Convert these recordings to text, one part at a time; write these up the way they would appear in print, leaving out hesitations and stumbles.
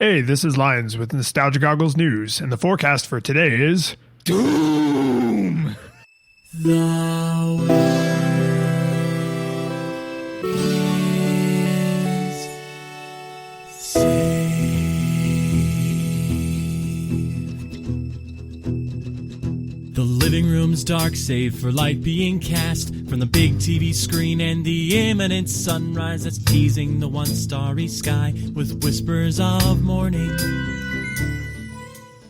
Hey, this is Lions with Nostalgia Goggles News, and the forecast for today is Doom. The world is saved. The living room's dark, save for light being cast from the big TV screen and the imminent sunrise that's teasing the once starry sky with whispers of morning.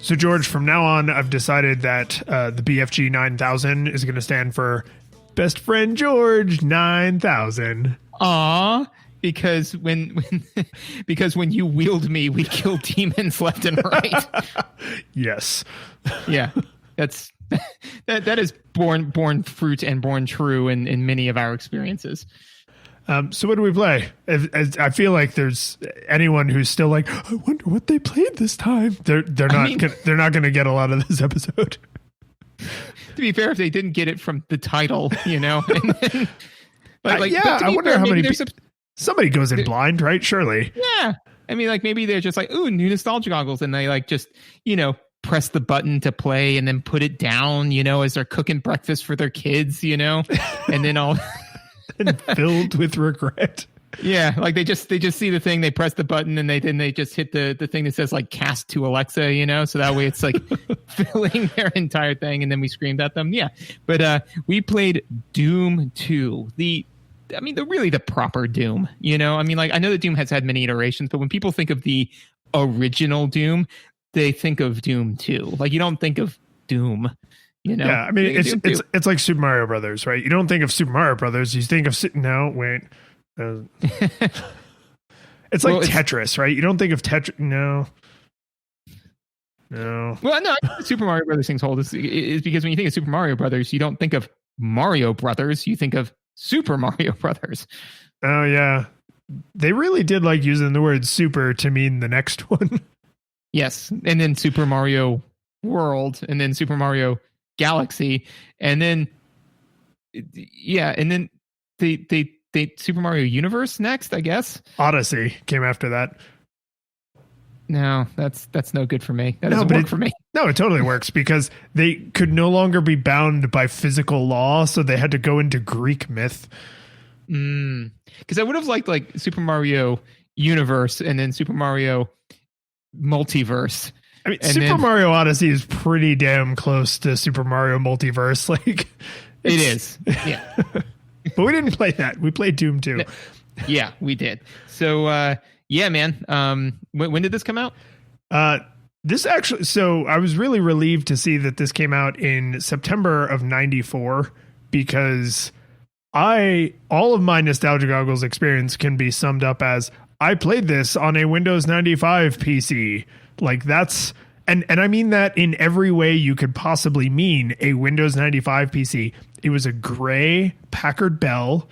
So, George, from now on, I've decided that the BFG 9000 is going to stand for Best Friend George 9000. Aw, because when you wield me, we kill demons left and right. Yes. Yeah, that is born fruit and born true in many of our experiences. So what do we play? I feel like there's anyone who's still like, I wonder what they played this time. They're not going to get a lot of this episode. To be fair, if they didn't get it from the title, you know. I wonder how many. Somebody goes in blind, right? Surely. Yeah, I mean, like maybe they're just like, ooh, new nostalgia goggles, and they like just press the button to play and then put it down, as they're cooking breakfast for their kids, and then all. And filled with regret. Yeah, like they just see the thing, they press the button, and they just hit the thing that says like cast to Alexa, so that way it's like filling their entire thing, and then we screamed at them. Yeah, but we played Doom 2, the proper Doom. I know that Doom has had many iterations, but when people think of the original Doom, they think of Doom 2. Like you don't think of Doom. Yeah, I mean it's like Super Mario Brothers, right? You don't think of Super Mario Brothers, you think of it's like Tetris, right? You don't think of Tetris. No. Well, no, Super Mario Brothers things hold is because when you think of Super Mario Brothers, you don't think of Mario Brothers, you think of Super Mario Brothers. Oh yeah, they really did like using the word super to mean the next one. Yes, and then Super Mario World, and then Super Mario Galaxy, and then the Super Mario Universe next, I guess. Odyssey came after that. No, that's no good for me. That doesn't work for me. No, it totally works because they could no longer be bound by physical law, so they had to go into Greek myth. Because I would have liked like Super Mario Universe and then Super Mario Multiverse. I mean, Super Mario Odyssey is pretty damn close to Super Mario Multiverse. Like, it is. Yeah. But we didn't play that. We played Doom 2. Yeah, we did. So, yeah, man. When did this come out? This actually, so I was really relieved to see that this came out in September of 94 because all of my Nostalgia Goggles experience can be summed up as I played this on a Windows 95 PC. Like that's, and I mean that in every way you could possibly mean a Windows 95 PC. It was a gray Packard Bell.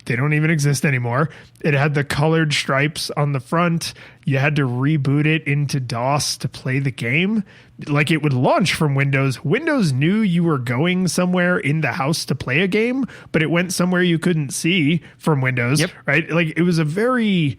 They don't even exist anymore. It had the colored stripes on the front. You had to reboot it into DOS to play the game. Like it would launch from Windows. Windows knew you were going somewhere in the house to play a game, but it went somewhere you couldn't see from Windows, right? Like it was a very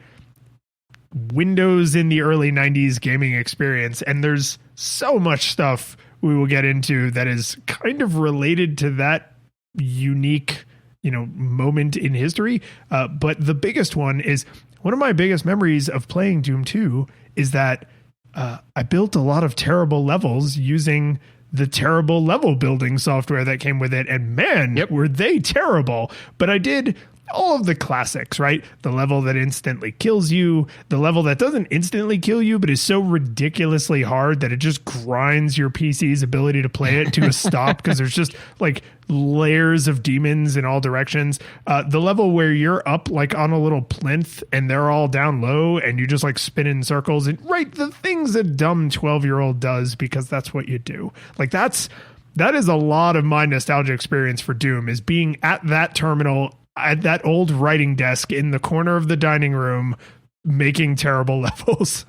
Windows in the early 90s gaming experience. And there's so much stuff we will get into that is kind of related to that unique moment in history. But the biggest one is one of my biggest memories of playing Doom 2 is that I built a lot of terrible levels using the terrible level building software that came with it. And man, were they terrible. But I did all of the classics, right? The level that instantly kills you, the level that doesn't instantly kill you, but is so ridiculously hard that it just grinds your PC's ability to play it to a stop because there's just like layers of demons in all directions. The level where you're up like on a little plinth and they're all down low and you just like spin in circles and right, the things a dumb 12-year-old does because that's what you do. Like that is a lot of my nostalgia experience for Doom is being at that terminal at that old writing desk in the corner of the dining room making terrible levels.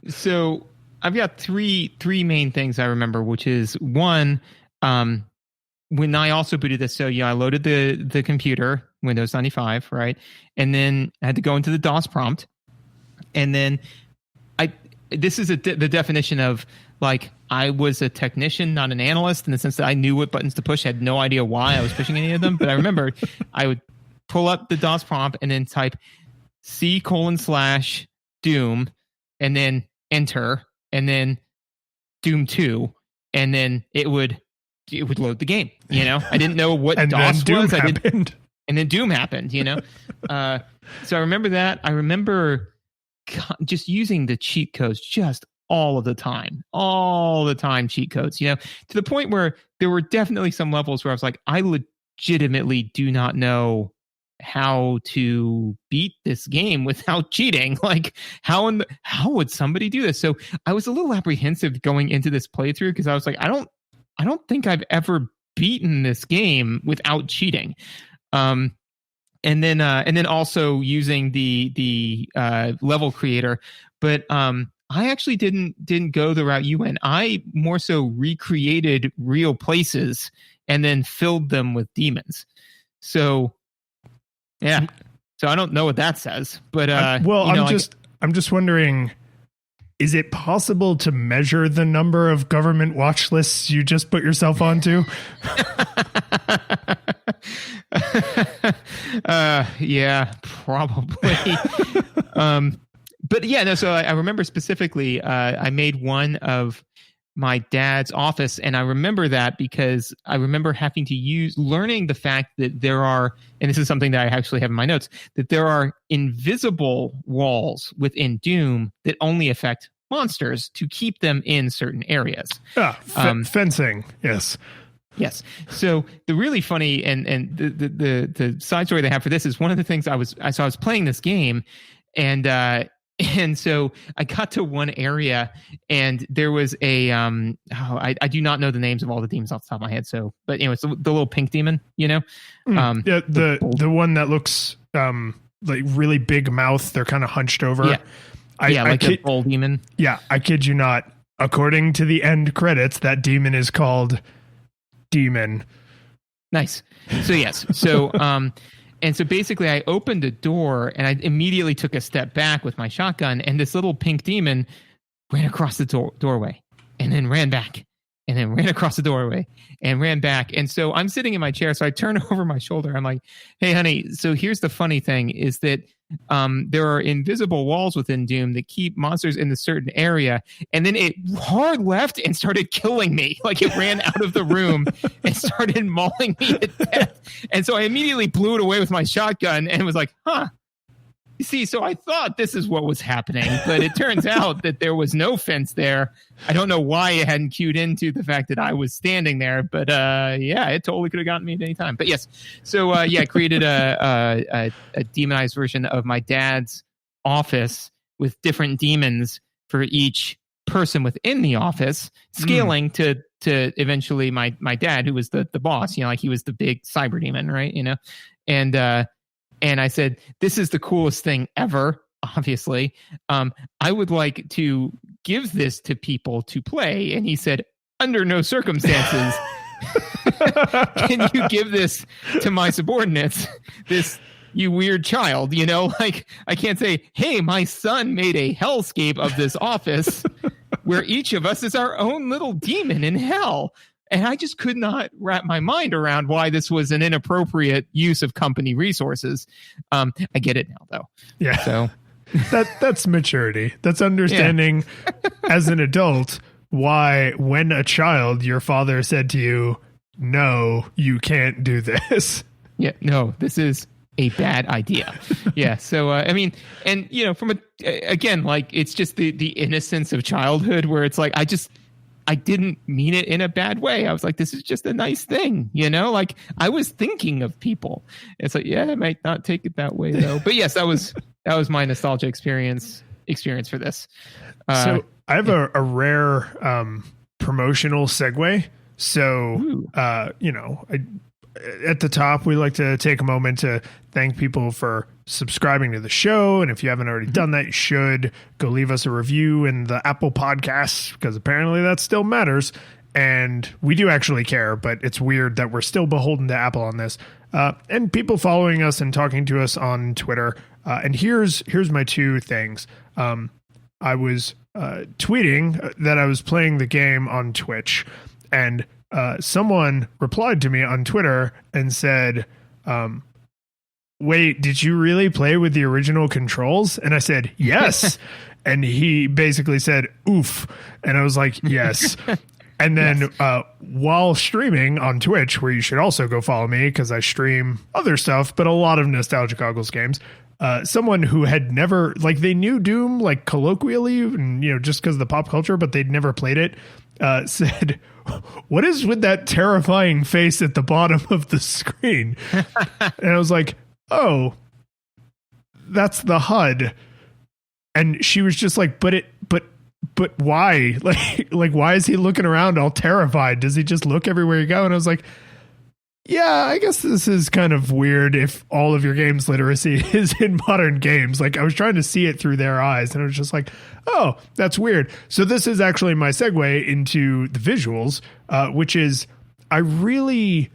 So I've got three main things I remember, which is one, when I also booted this. So yeah, I loaded the computer, Windows 95, right? And then I had to go into the DOS prompt. And then I this is the definition of like I was a technician, not an analyst, in the sense that I knew what buttons to push, had no idea why I was pushing any of them. But I remember I would pull up the DOS prompt and then type C:/Doom and then enter and then Doom 2, and then it would load the game. You know, I didn't know what and DOS then was. Doom happened. And then Doom happened, you know? So I remember that. I remember just using the cheat codes just all the time cheat codes, you know, to the point where there were definitely some levels where I was like, I legitimately do not know how to beat this game without cheating. Like how would somebody do this? So I was a little apprehensive going into this playthrough because I was like, I don't think I've ever beaten this game without cheating. And then also using the level creator, but I actually didn't go the route you went. I more so recreated real places and then filled them with demons. So yeah, so I don't know what that says, but I'm just wondering, is it possible to measure the number of government watch lists you just put yourself onto? Yeah, probably. But yeah, no. So I remember specifically, I made one of my dad's office, and I remember that because I remember having to learning the fact that there are, and this is something that I actually have in my notes, that there are invisible walls within Doom that only affect monsters to keep them in certain areas. Fencing, yes. Yes. So the really funny and the side story they have for this is one of the things I was playing this game, and so I got to one area and there was a I do not know the names of all the demons off the top of my head. So, but anyway, so the little pink demon, you know, yeah, the one that looks like really big mouth. They're kind of hunched over. Yeah, like a bull demon. Yeah, I kid you not. According to the end credits, that demon is called Demon. Nice. So yes. So and so basically I opened a door and I immediately took a step back with my shotgun, and this little pink demon ran across the doorway and then ran back and then ran across the doorway and ran back. And so I'm sitting in my chair. So I turn over my shoulder. I'm like, hey, honey, so here's the funny thing is that there are invisible walls within Doom that keep monsters in a certain area. And then it hard left and started killing me. Like it ran out of the room and started mauling me to death. And so I immediately blew it away with my shotgun and was like, you see, so I thought this is what was happening, but it turns out that there was no fence there. I don't know why it hadn't cued into the fact that I was standing there, but yeah, it totally could have gotten me at any time. But yes, so I created a demonized version of my dad's office with different demons for each person within the office, scaling to eventually my dad, who was the boss. You know, like he was the big cyber demon, right? You know, and I said, this is the coolest thing ever, obviously. I would like to give this to people to play. And he said, under no circumstances can you give this to my subordinates, you weird child. You know, like I can't say, hey, my son made a hellscape of this office where each of us is our own little demon in hell. And I just could not wrap my mind around why this was an inappropriate use of company resources. I get it now, though. Yeah. So that's maturity. That's understanding as an adult why, when a child, your father said to you, "No, you can't do this." Yeah. No, this is a bad idea. Yeah. So I mean, and you know, from again, like it's just the innocence of childhood, where it's like I didn't mean it in a bad way. I was like, this is just a nice thing, you know, like I was thinking of people. It's like, yeah, I might not take it that way though. But yes, that was my nostalgia experience for this. So I have a rare promotional segue. So, you know, at the top, we like to take a moment to thank people for subscribing to the show. And if you haven't already done that, you should go leave us a review in the Apple Podcasts, because apparently that still matters. And we do actually care, but it's weird that we're still beholden to Apple on this. And people following us and talking to us on Twitter. And here's my two things. I was tweeting that I was playing the game on Twitch, and someone replied to me on Twitter and said, wait, did you really play with the original controls? And I said, yes. And he basically said, oof. And I was like, yes. And then while streaming on Twitch, where you should also go follow me because I stream other stuff, but a lot of Nostalgia Goggles games, someone who had never, like, they knew Doom, like, colloquially, and, you know, just because of the pop culture, but they'd never played it, said, what is with that terrifying face at the bottom of the screen? And I was like, oh, that's the HUD. And she was just like, but why? Like, why is he looking around all terrified? Does he just look everywhere you go? And I was like, yeah, I guess this is kind of weird if all of your games literacy is in modern games. Like, I was trying to see it through their eyes, and I was just like, oh, that's weird. So this is actually my segue into the visuals, which is I really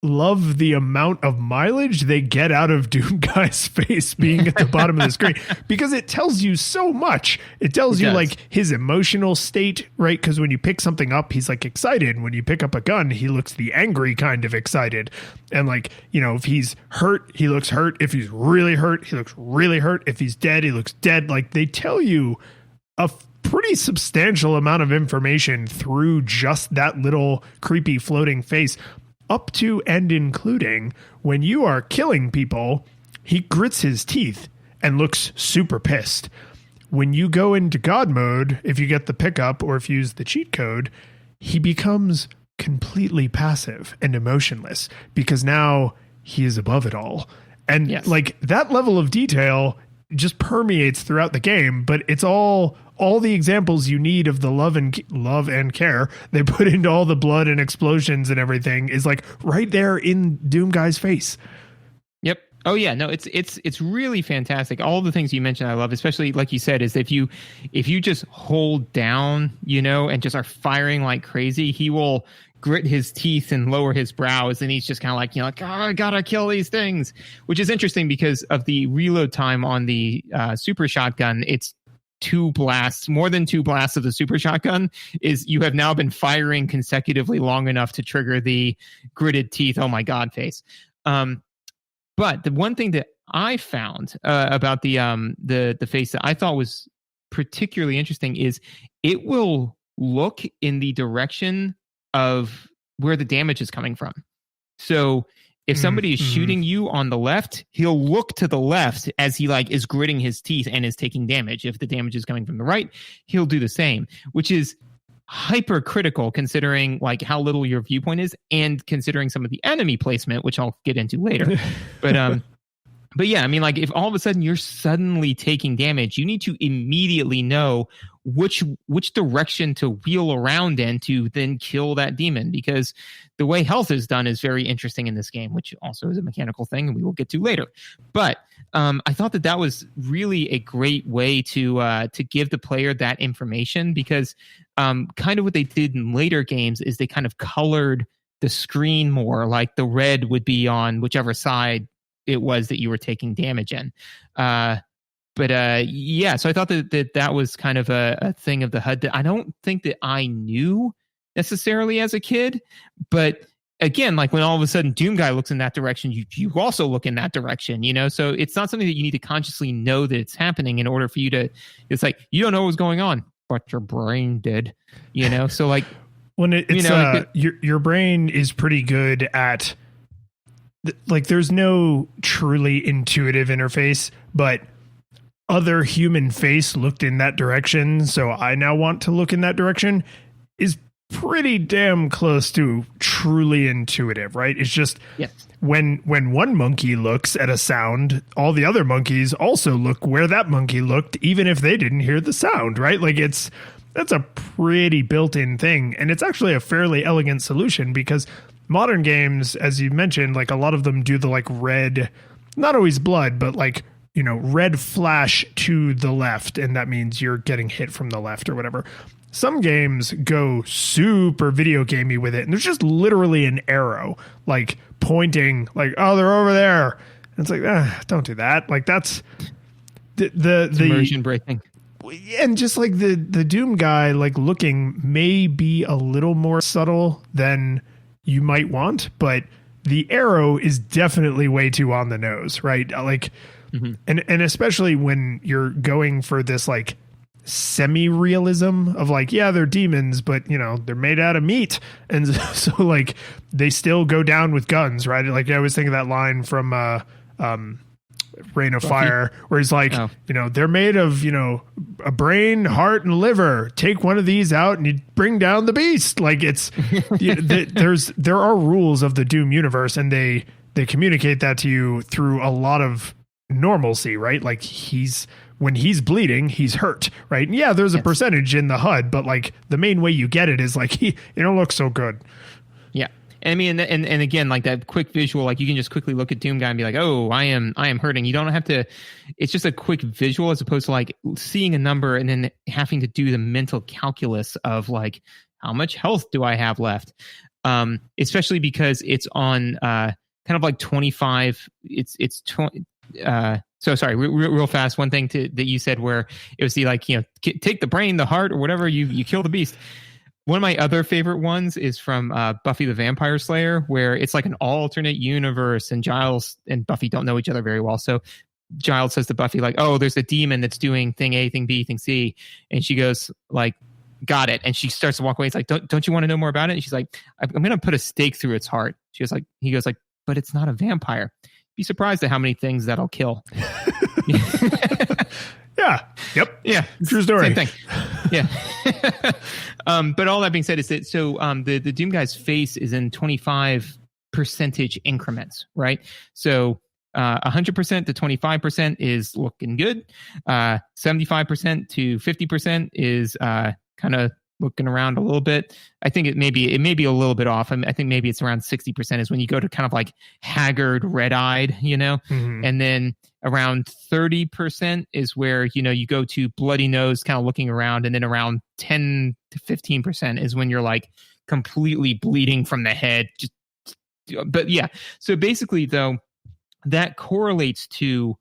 love the amount of mileage they get out of Doom Guy's face being at the bottom of the screen, because it tells you so much. It tells you like his emotional state, right? Because when you pick something up, he's like excited. When you pick up a gun, he looks the angry kind of excited. And like, you know, if he's hurt, he looks hurt. If he's really hurt, he looks really hurt. If he's dead, he looks dead. Like, they tell you a pretty substantial amount of information through just that little creepy floating face. Up to and including when you are killing people, he grits his teeth and looks super pissed. When you go into God mode, if you get the pickup or if you use the cheat code, he becomes completely passive and emotionless because now he is above it all. And like, that level of detail just permeates throughout the game, but it's all the examples you need of the love and care they put into all the blood and explosions and everything is like right there in Doom Guy's face. Yep. Oh yeah, no, it's really fantastic. All the things you mentioned I love, especially like you said, is if you just hold down, you know, and just are firing like crazy, he will grit his teeth and lower his brows, and he's just kind of like, you know, like, oh, I gotta kill these things, which is interesting because of the reload time on the super shotgun. It's more than two blasts of the super shotgun. Is you have now been firing consecutively long enough to trigger the gritted teeth, oh my god face. But the one thing that I found about the face that I thought was particularly interesting is it will look in the direction of where the damage is coming from. So if somebody is shooting you on the left, he'll look to the left as he like is gritting his teeth and is taking damage. If the damage is coming from the right, he'll do the same, which is hypercritical considering like how little your viewpoint is and considering some of the enemy placement, which I'll get into later. But yeah, I mean, like if all of a sudden you're suddenly taking damage, you need to immediately know which direction to wheel around in to then kill that demon, because the way health is done is very interesting in this game, which also is a mechanical thing and we will get to later. But I thought that was really a great way to give the player that information, because kind of what they did in later games is they kind of colored the screen more, like the red would be on whichever side it was that you were taking damage in. Yeah, so I thought that was kind of a thing of the HUD that I don't think that I knew necessarily as a kid. But again, like when all of a sudden Doom Guy looks in that direction, you also look in that direction, you know? So it's not something that you need to consciously know that it's happening in order for you to, it's like, you don't know what was going on, but your brain did, you know? So like, when it's, you know, your brain is pretty good at, like, there's no truly intuitive interface, but other human face looked in that direction, so I now want to look in that direction, is pretty damn close to truly intuitive, right? It's just when one monkey looks at a sound, all the other monkeys also look where that monkey looked, even if they didn't hear the sound, right? Like that's a pretty built-in thing, and it's actually a fairly elegant solution because modern games, as you mentioned, like a lot of them do the like red, not always blood, but like, you know, red flash to the left. And that means you're getting hit from the left or whatever. Some games go super video gamey with it. And there's just literally an arrow like pointing like, oh, they're over there. And it's like, don't do that. Like that's the immersion breaking. and just like the Doom guy, like looking may be a little more subtle than you might want, but the arrow is definitely way too on the nose, right? Like, and especially when you're going for this like semi-realism of like, yeah, they're demons, but you know, they're made out of meat. And so like they still go down with guns, right? Like I always think of that line from Reign of Fire, where he's like, you know, they're made of, you know, a brain, heart, and liver. Take one of these out and you bring down the beast. Like it's, there are rules of the Doom universe, and they communicate that to you through a lot of normalcy, right? Like when he's bleeding, he's hurt, right? And yeah, there's a percentage in the HUD, but like the main way you get it is like, you don't look so good. Yeah. I mean, and again, like that quick visual, like you can just quickly look at Doom Guy and be like, oh, I am hurting. You don't have to, it's just a quick visual as opposed to like seeing a number and then having to do the mental calculus of like, how much health do I have left? Especially because it's on kind of like 25, so sorry, real fast. One thing that you said where it was the like, you know, take the brain, the heart, or whatever, you kill the beast. One of my other favorite ones is from Buffy the Vampire Slayer, where it's like an alternate universe, and Giles and Buffy don't know each other very well. So Giles says to Buffy, like, oh, there's a demon that's doing thing A, thing B, thing C. And she goes, like, got it. And she starts to walk away. It's like, don't you want to know more about it? And she's like, I'm going to put a stake through its heart. He goes like, but it's not a vampire. Be surprised at how many things that'll kill. Yeah. Yep. Yeah. True story. Same thing. Yeah. But all that being said is that the Doom guy's face is in 25% increments, right? So 100% to 25% is looking good. 75% to 50% is kind of looking around a little bit. I think it may be a little bit off. I think maybe it's around 60% is when you go to kind of like haggard, red-eyed, you know, and then around 30% is where, you know, you go to bloody nose, kind of looking around, and then around 10 to 15% is when you're like completely bleeding from the head. But yeah, so basically though, that correlates to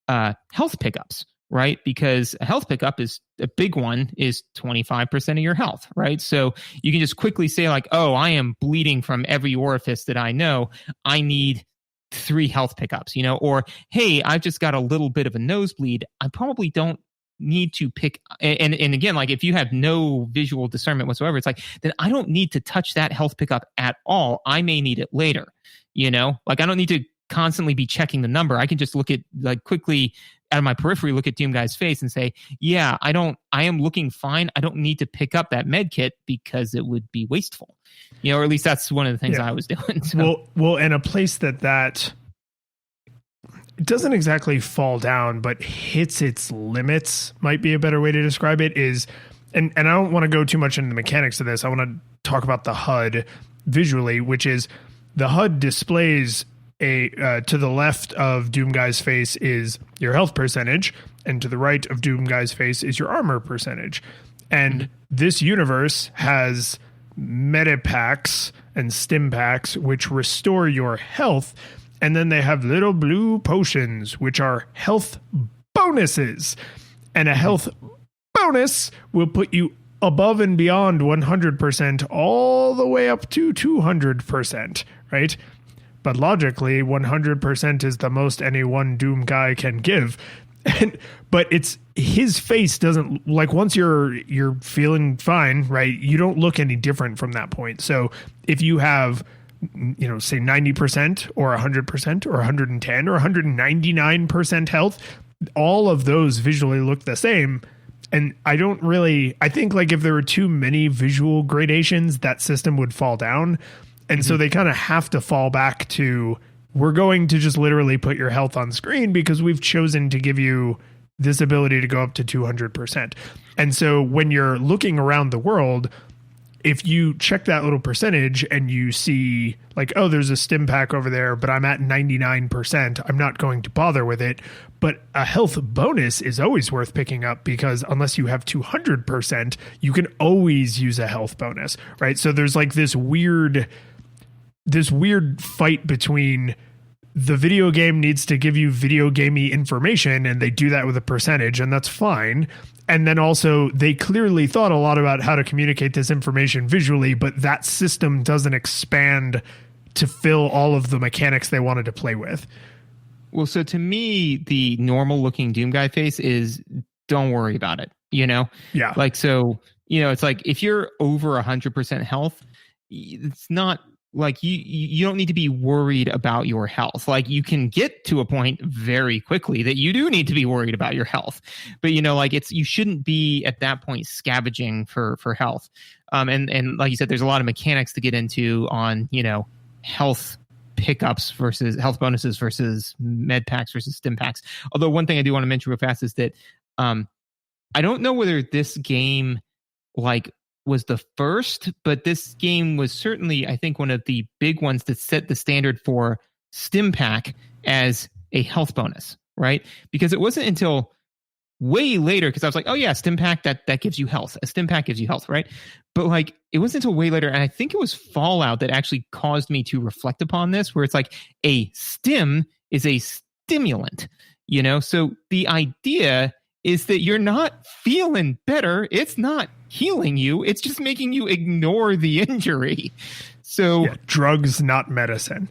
health pickups, right? Because a health pickup is a big one, is 25% of your health, right? So you can just quickly say like, oh, I am bleeding from every orifice that I know. I need 3 health pickups, you know, or, hey, I've just got a little bit of a nosebleed. I probably don't need to pick. And again, like if you have no visual discernment whatsoever, it's like, then I don't need to touch that health pickup at all. I may need it later, you know, like I don't need to constantly be checking the number. I can just look at like quickly out of my periphery, look at Doom Guy's face and say, yeah, I am looking fine. I don't need to pick up that med kit because it would be wasteful, you know, or at least that's one of the things I was doing. So. Well, and a place that it doesn't exactly fall down, but hits its limits might be a better way to describe it is, and I don't want to go too much into the mechanics of this. I want to talk about the HUD visually, which is the HUD displays to the left of Doom Guy's face is your health percentage, and to the right of Doom Guy's face is your armor percentage. And this universe has meta packs and stim packs which restore your health, and then they have little blue potions which are health bonuses, and a health bonus will put you above and beyond 100% all the way up to 200%, right? But logically, 100% is the most any one Doom guy can give. But it's his face doesn't, like, once you're feeling fine, right? You don't look any different from that point. So if you have, you know, say 90% or 100% or 110 or 199% health, all of those visually look the same. And I think like if there were too many visual gradations, that system would fall down. And so they kind of have to fall back to, we're going to just literally put your health on screen because we've chosen to give you this ability to go up to 200%. And so when you're looking around the world, if you check that little percentage and you see like, oh, there's a stim pack over there, but I'm at 99%, I'm not going to bother with it. But a health bonus is always worth picking up because unless you have 200%, you can always use a health bonus, right? So there's like this weird fight between the video game needs to give you video gamey information, and they do that with a percentage, and that's fine. And then also they clearly thought a lot about how to communicate this information visually, but that system doesn't expand to fill all of the mechanics they wanted to play with. Well, so to me, the normal looking Doom guy face is don't worry about it, you know? Yeah. Like, so, you know, it's like if you're over 100% health, it's not like you don't need to be worried about your health. Like you can get to a point very quickly that you do need to be worried about your health. But, you know, like you shouldn't be at that point scavenging for health. And like you said, there's a lot of mechanics to get into on, you know, health pickups versus health bonuses versus med packs versus stim packs. Although one thing I do want to mention real fast is that I don't know whether this game like was the first, but this game was certainly, I think, one of the big ones that set the standard for stim pack as a health bonus, right? Because it wasn't until way later, because I was like, oh yeah, stim pack, that gives you health. A stim pack gives you health, right? But like it wasn't until way later, and I think it was Fallout that actually caused me to reflect upon this, where it's like a stim is a stimulant, you know? So the idea is that you're not feeling better. It's not healing you. It's just making you ignore the injury. So yeah, drugs, not medicine.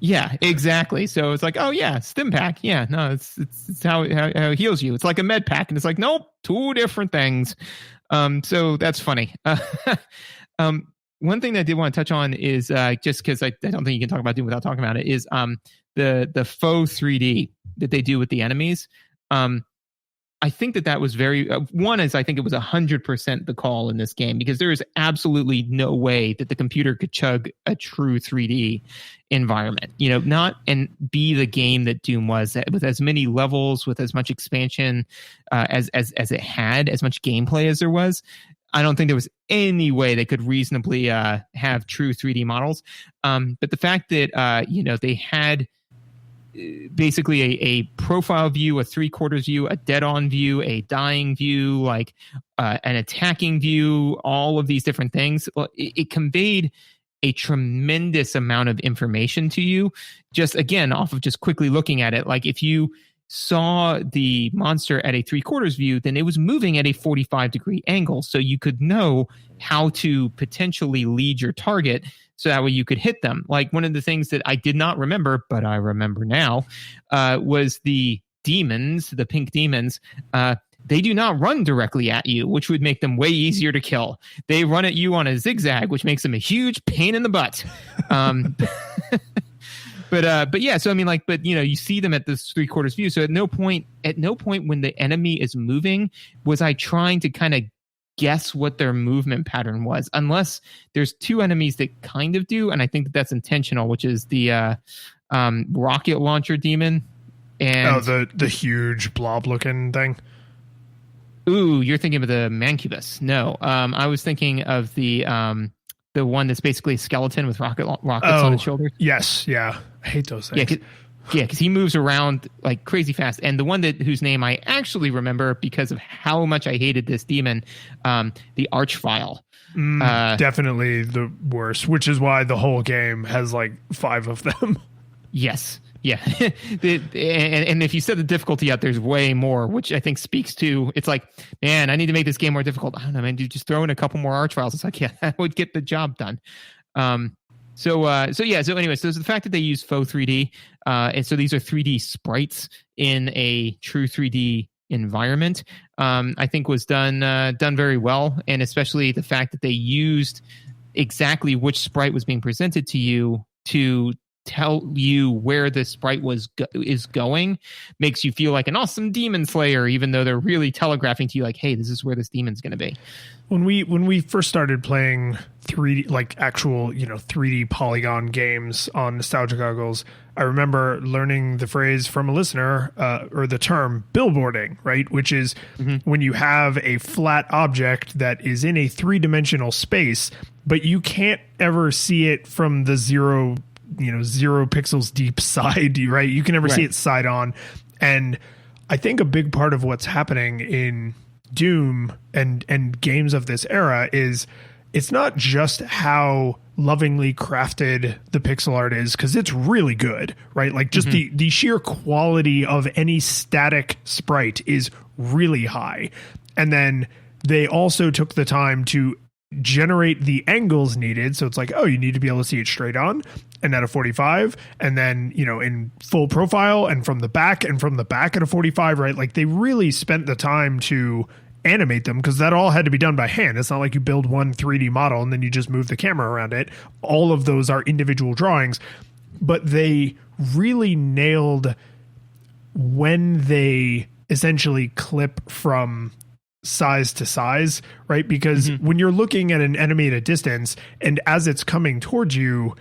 Yeah, exactly. So it's like, oh yeah, stim pack. Yeah, no, it's how it heals you. It's like a med pack, and it's like, nope, two different things. So that's funny. One thing that I did want to touch on is just because I don't think you can talk about Doom without talking about it is the faux 3D that they do with the enemies. I think that was very one is I think it was 100% the call in this game, because there is absolutely no way that the computer could chug a true 3D environment, you know, not and be the game that Doom was, with as many levels, with as much expansion as it had, as much gameplay as there was. I don't think there was any way they could reasonably have true 3D models. But the fact that you know, they had basically a profile view, a 3/4 view, a dead-on view, a dying view, like an attacking view, all of these different things. Well, it conveyed a tremendous amount of information to you, just again off of just quickly looking at it. Like if you saw the monster at a 3/4 view, then it was moving at a 45-degree angle, so you could know how to potentially lead your target, so that way you could hit them. Like one of the things that I did not remember, but I remember now, was the demons, the pink demons. They do not run directly at you, which would make them way easier to kill. They run at you on a zigzag, which makes them a huge pain in the butt. But yeah, so I mean, like, but you know, you see them at this 3/4 view. So at no point when the enemy is moving was I trying to kind of guess what their movement pattern was, unless there's two enemies that kind of do, and I think that's intentional, which is the rocket launcher demon and the huge blob looking thing. Ooh, you're thinking of the Mancubus. No, I was thinking of the one that's basically a skeleton with rockets on its shoulders. Yes, yeah, I hate those things. Yeah, because he moves around like crazy fast. And the one whose name I actually remember because of how much I hated this demon, the Archvile. Definitely the worst, which is why the whole game has like 5 of them. Yes. Yeah. And if you set the difficulty out, there's way more, which I think speaks to, it's like, man, I need to make this game more difficult. I don't know, man, you just throw in a couple more Archviles. It's like, yeah, that would get the job done. So anyway, so the fact that they use faux 3D, and so these are 3D sprites in a true 3D environment, I think was done very well, and especially the fact that they used exactly which sprite was being presented to you to tell you where the sprite is going makes you feel like an awesome demon slayer, even though they're really telegraphing to you like, hey, this is where this demon's going to be. When we first started playing 3D, like actual, 3D polygon games on Nostalgia Goggles, I remember learning the phrase from a listener, or the term billboarding, right? Which is when you have a flat object that is in a 3-dimensional space, but you can't ever see it from the 0 pixels deep side, right? You can never see it side on. And I think a big part of what's happening in Doom and games of this era is it's not just how lovingly crafted the pixel art is, because it's really good, right? Like just the sheer quality of any static sprite is really high. And then they also took the time to generate the angles needed. So it's like, oh, you need to be able to see it straight on and at a 45, and then, you know, in full profile and from the back and from the back at a 45, right? Like they really spent the time to animate them, because that all had to be done by hand. It's not like you build one 3D model and then you just move the camera around it. All of those are individual drawings, but they really nailed when they essentially clip from size to size, right? Because when you're looking at an enemy at a distance and as it's coming towards you,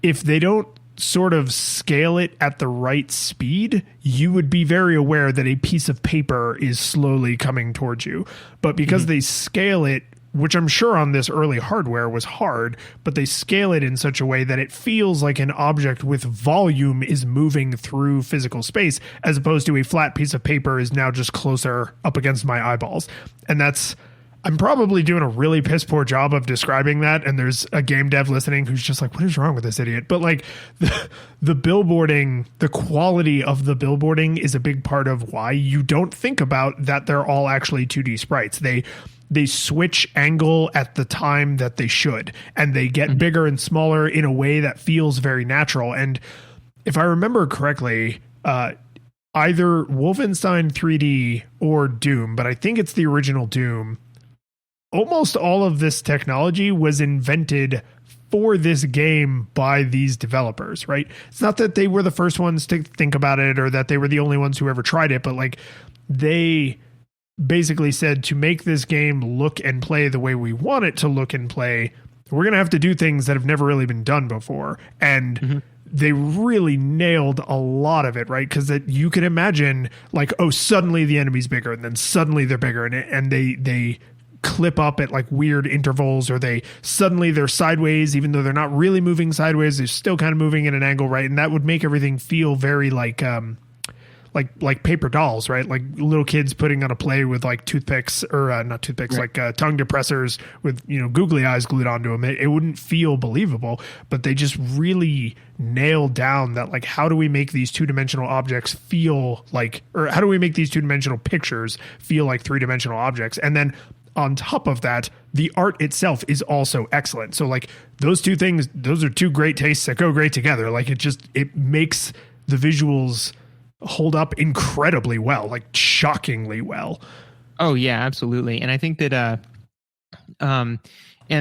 if they don't sort of scale it at the right speed, you would be very aware that a piece of paper is slowly coming towards you. But because they scale it, which I'm sure on this early hardware was hard, but they scale it in such a way that it feels like an object with volume is moving through physical space, as opposed to a flat piece of paper is now just closer up against my eyeballs. And I'm probably doing a really piss poor job of describing that. And there's a game dev listening who's just like, what is wrong with this idiot? But like the billboarding, the quality of the billboarding is a big part of why you don't think about that they're all actually 2D sprites. They switch angle at the time that they should, and they get bigger and smaller in a way that feels very natural. And if I remember correctly, either Wolfenstein 3D or Doom, but I think it's the original Doom, almost all of this technology was invented for this game by these developers, right? It's not that they were the first ones to think about it or that they were the only ones who ever tried it, but like they basically said, to make this game look and play the way we want it to look and play, we're going to have to do things that have never really been done before. And they really nailed a lot of it, right? Because that you can imagine like, oh, suddenly the enemy's bigger and then suddenly they're bigger, and they clip up at like weird intervals, or they're sideways, even though they're not really moving sideways, they're still kind of moving at an angle, right? And that would make everything feel very like paper dolls, right? Like little kids putting on a play with like toothpicks, or not toothpicks, right, like tongue depressors with, you know, googly eyes glued onto them. It wouldn't feel believable, but they just really nailed down that, like, how do we make these two-dimensional objects feel like, or how do we make these two-dimensional pictures feel like three-dimensional objects? And then on top of that, the art itself is also excellent. So like those two things, those are two great tastes that go great together. Like it makes the visuals hold up incredibly well, like shockingly well. Oh yeah, absolutely. And I think that and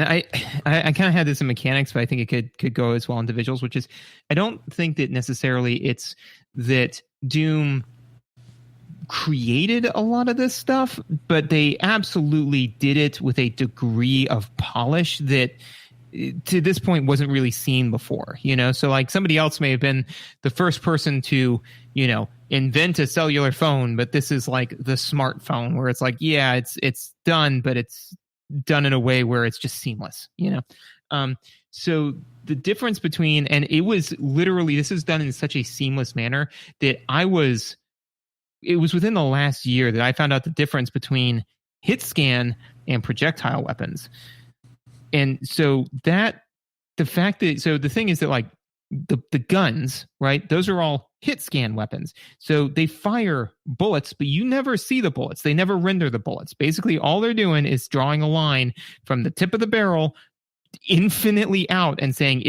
I kind of had this in mechanics, but I think it could go as well into visuals, which is, I don't think that necessarily it's that Doom created a lot of this stuff, but they absolutely did it with a degree of polish that to this point wasn't really seen before, you know? So like somebody else may have been the first person to, you know, invent a cellular phone, but this is like the smartphone where it's like, yeah, it's done, but it's done in a way where it's just seamless, you know? So the difference between, and it was literally, this is done in such a seamless manner that it was within the last year that I found out the difference between hit scan and projectile weapons. And so the thing is that like the guns, right? Those are all hit scan weapons. So they fire bullets, but you never see the bullets. They never render the bullets. Basically, all they're doing is drawing a line from the tip of the barrel infinitely out and saying,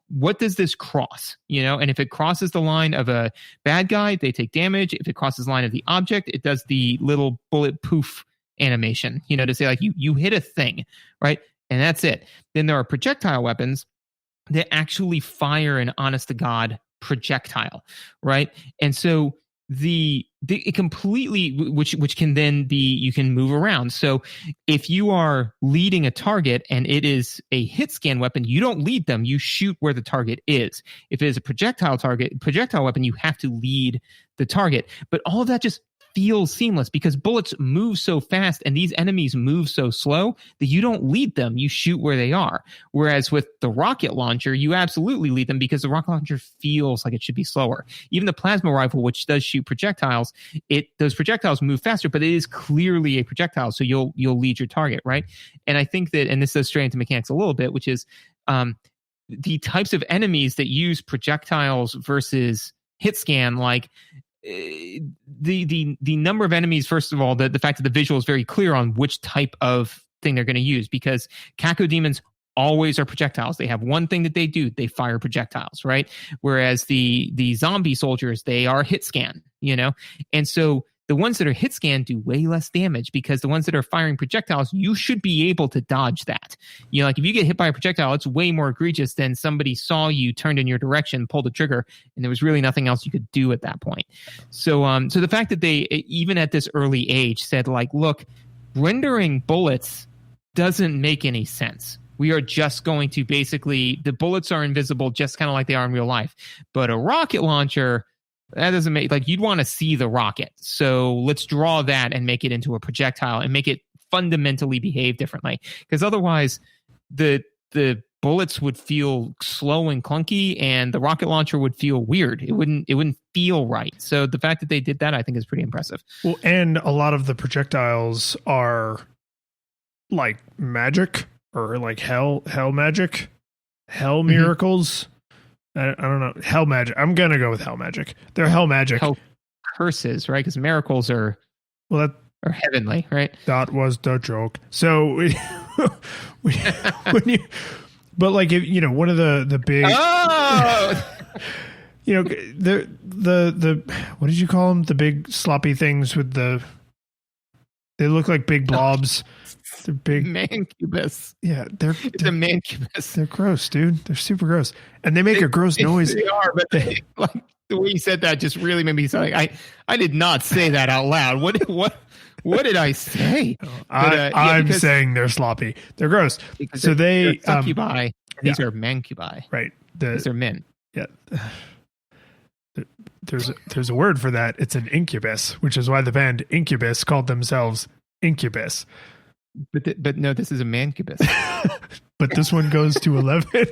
what does this cross? You know, and if it crosses the line of a bad guy, they take damage. If it crosses the line of the object, it does the little bullet poof animation, you know, to say like you hit a thing, right? And that's it. Then there are projectile weapons that actually fire an honest to God projectile, right? And so it completely, which can then be, you can move around. So if you are leading a target and it is a hit scan weapon, you don't lead them, you shoot where the target is. If it is a projectile weapon, you have to lead the target. But all of that just feels seamless because bullets move so fast and these enemies move so slow that you don't lead them, you shoot where they are. Whereas with the rocket launcher, you absolutely lead them because the rocket launcher feels like it should be slower. Even the plasma rifle, which does shoot projectiles, those projectiles move faster, but it is clearly a projectile, so you'll lead your target, right? And I think that, and this does stray into mechanics a little bit, which is the types of enemies that use projectiles versus hit scan, like the number of enemies, first of all, the fact that the visual is very clear on which type of thing they're going to use, because cacodemons always are projectiles. They have one thing that they do. They fire projectiles, right? Whereas the zombie soldiers, they are hit scan, And so the ones that are hit scan do way less damage, because the ones that are firing projectiles, you should be able to dodge that. Like if you get hit by a projectile, it's way more egregious than somebody saw you, turned in your direction, pulled the trigger, and there was really nothing else you could do at that point. So the fact that they, even at this early age, said like, look, rendering bullets doesn't make any sense. We are just going to basically, the bullets are invisible, just kind of like they are in real life. But a rocket launcher, that doesn't make, like, you'd want to see the rocket. So let's draw that and make it into a projectile and make it fundamentally behave differently. Because otherwise, the bullets would feel slow and clunky, and the rocket launcher would feel weird. It wouldn't feel right. So the fact that they did that, I think, is pretty impressive. Well, and a lot of the projectiles are like magic, or like hell magic, hell miracles. I don't know. Hell magic. I'm going to go with hell magic. They're hell magic. Hell curses, right? Because miracles are heavenly, right? That was the joke. So but like, if, one of the big, the what did you call them? The big sloppy things with they look like big blobs. They're big mancubus. Yeah, it's a mancubus. They're gross, dude. They're super gross, and they make a gross noise. They are, but like the way you said that just really made me sound like I did not say that out loud. What did I say? I'm saying they're sloppy. They're gross. So they're succubi. These are mancubi. Right. These are men. Yeah. There's a word for that. It's an incubus, which is why the band Incubus called themselves Incubus. But no, this is a mancubus. But this one goes to 11.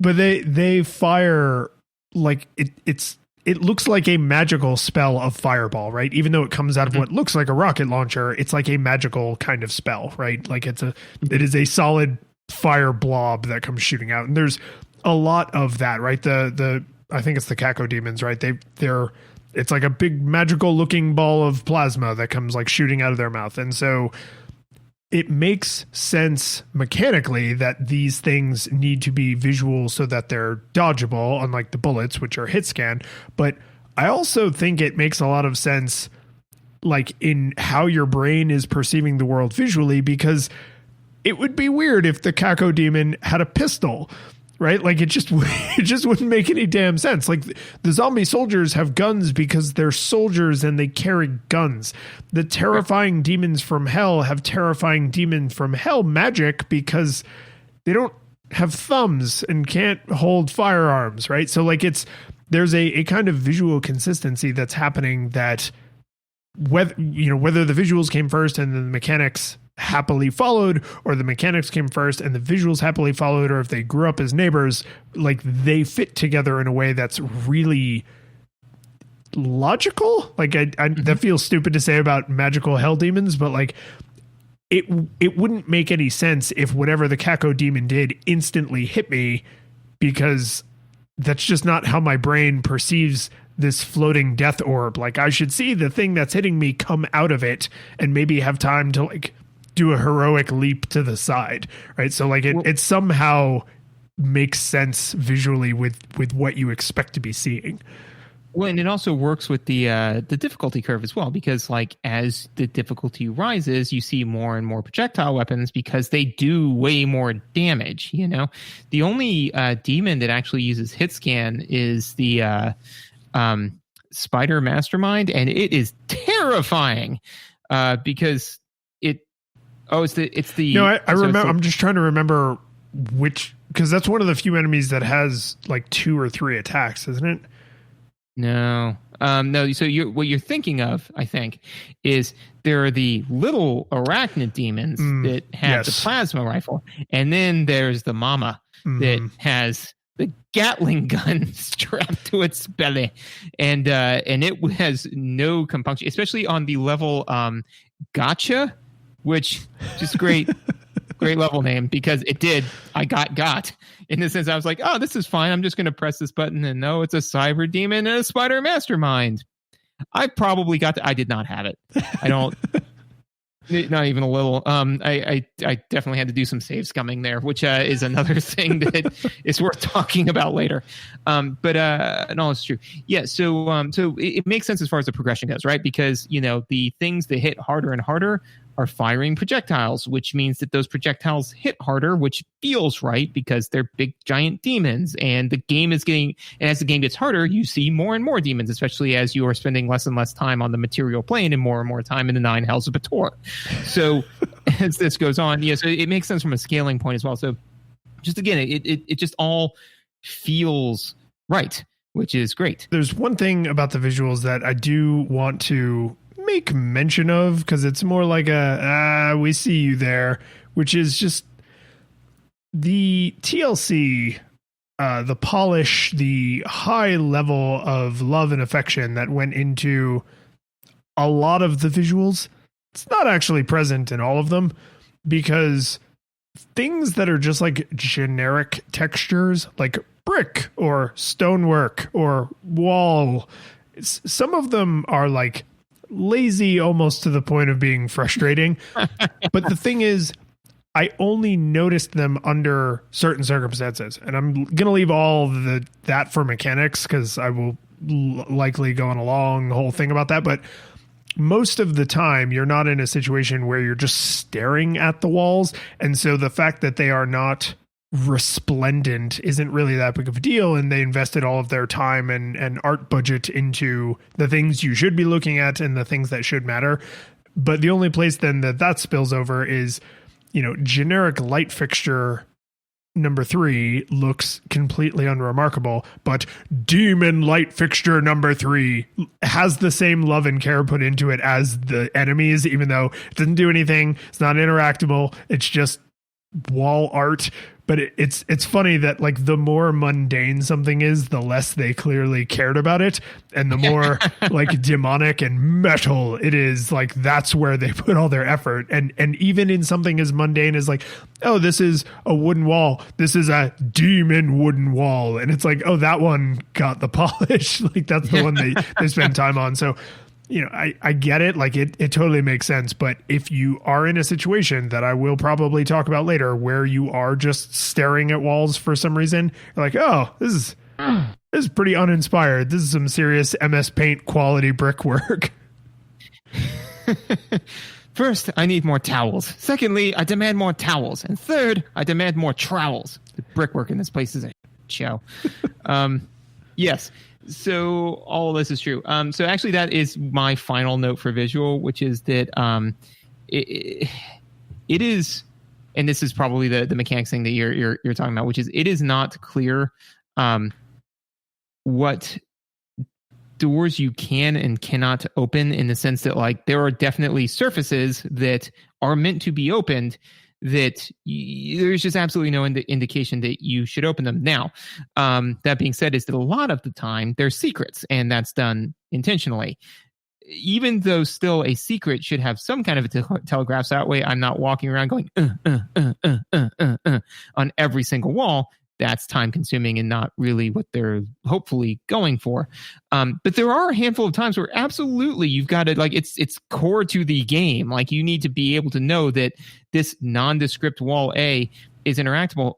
But they fire like it looks like a magical spell of fireball, right? Even though it comes out of what looks like a rocket launcher, it's like a magical kind of spell, right? Like it is a solid fire blob that comes shooting out. And there's a lot of that, right? I think it's the cacodemons, right? It's like a big magical looking ball of plasma that comes like shooting out of their mouth. And so it makes sense mechanically that these things need to be visual so that they're dodgeable, unlike the bullets, which are hit scan. But I also think it makes a lot of sense, like in how your brain is perceiving the world visually, because it would be weird if the cacodemon had a pistol, right? Like it just wouldn't make any damn sense. Like the zombie soldiers have guns because they're soldiers and they carry guns. The terrifying demons from hell have terrifying demon from hell magic because they don't have thumbs and can't hold firearms, right? So like there's a kind of visual consistency that's happening that whether the visuals came first and then the mechanics happily followed, or the mechanics came first and the visuals happily followed, or if they grew up as neighbors, like they fit together in a way that's really logical. Like that feels stupid to say about magical hell demons, but like it wouldn't make any sense if whatever the cacodemon did instantly hit me, because that's just not how my brain perceives this floating death orb. Like I should see the thing that's hitting me come out of it and maybe have time to like do a heroic leap to the side, right? So like it somehow makes sense visually with what you expect to be seeing. Well, and it also works with the difficulty curve as well, because like as the difficulty rises, you see more and more projectile weapons because they do way more damage. The only demon that actually uses hit scan is the Spider Mastermind, and it is terrifying because it's the no, I remember. I'm just trying to remember which, because that's one of the few enemies that has like 2 or 3 attacks, isn't it? No. So what you're thinking of, I think, is there are the little arachnid demons that have the plasma rifle, and then there's the mama that has the Gatling gun strapped to its belly, and it has no compunction, especially on the level gotcha, which is great. Great level name, because it did. I got in the sense I was like, oh, this is fine. I'm just going to press this button and no, it's a cyber demon and a spider mastermind. I probably got I did not have it. I don't. Not even a little. I definitely had to do some save scumming there, which is another thing that is worth talking about later. But no, it's true. Yeah. So it makes sense as far as the progression goes, right? Because the things that hit harder and harder are firing projectiles, which means that those projectiles hit harder, which feels right because they're big giant demons. And the game is getting, and as the game gets harder, you see more and more demons, especially as you are spending less and less time on the material plane and more time in the 9 hells of Bator. So as this goes on, so it makes sense from a scaling point as well. So just again, it just all feels right, which is great. There's one thing about the visuals that I do want to make mention of, because it's more like we see you there, which is just the TLC, the polish, the high level of love and affection that went into a lot of the visuals. It's not actually present in all of them, because things that are just like generic textures, like brick or stonework or wall, some of them are like lazy almost to the point of being frustrating. But the thing is, I only noticed them under certain circumstances, and I'm going to leave all that for mechanics, because I will likely go on a long whole thing about that. But most of the time, you're not in a situation where you're just staring at the walls. And so the fact that they are not resplendent isn't really that big of a deal, and they invested all of their time and art budget into the things you should be looking at and the things that should matter. But the only place then that spills over is, generic light fixture number 3 looks completely unremarkable, but demon light fixture number 3 has the same love and care put into it as the enemies, even though it doesn't do anything. It's not interactable. It's just wall art. But it's funny that like the more mundane something is, the less they clearly cared about it, and the more like demonic and metal it is, like that's where they put all their effort. And even in something as mundane as like, oh, this is a wooden wall, this is a demon wooden wall, and it's like, oh, that one got the polish. Like that's the one they spend time on. So I get it. Like it totally makes sense. But if you are in a situation that I will probably talk about later, where you are just staring at walls for some reason, you're like, oh, this is pretty uninspired. This is some serious MS Paint quality brickwork. First, I need more towels. Secondly, I demand more towels. And third, I demand more trowels. The brickwork in this place is a show. Yes. So all of this is true. So actually, that is my final note for visual, which is that it is, and this is probably the mechanics thing that you're talking about, which is it is not clear what doors you can and cannot open, in the sense that like there are definitely surfaces that are meant to be opened that there's just absolutely no indication that you should open them. Now, that being said, is that a lot of the time they're secrets, and that's done intentionally. Even though still a secret should have some kind of a telegraph, so that way I'm not walking around going on every single wall. That's time consuming and not really what they're hopefully going for. But there are a handful of times where absolutely you've got to, like, it's core to the game. Like you need to be able to know that this nondescript wall A is interactable,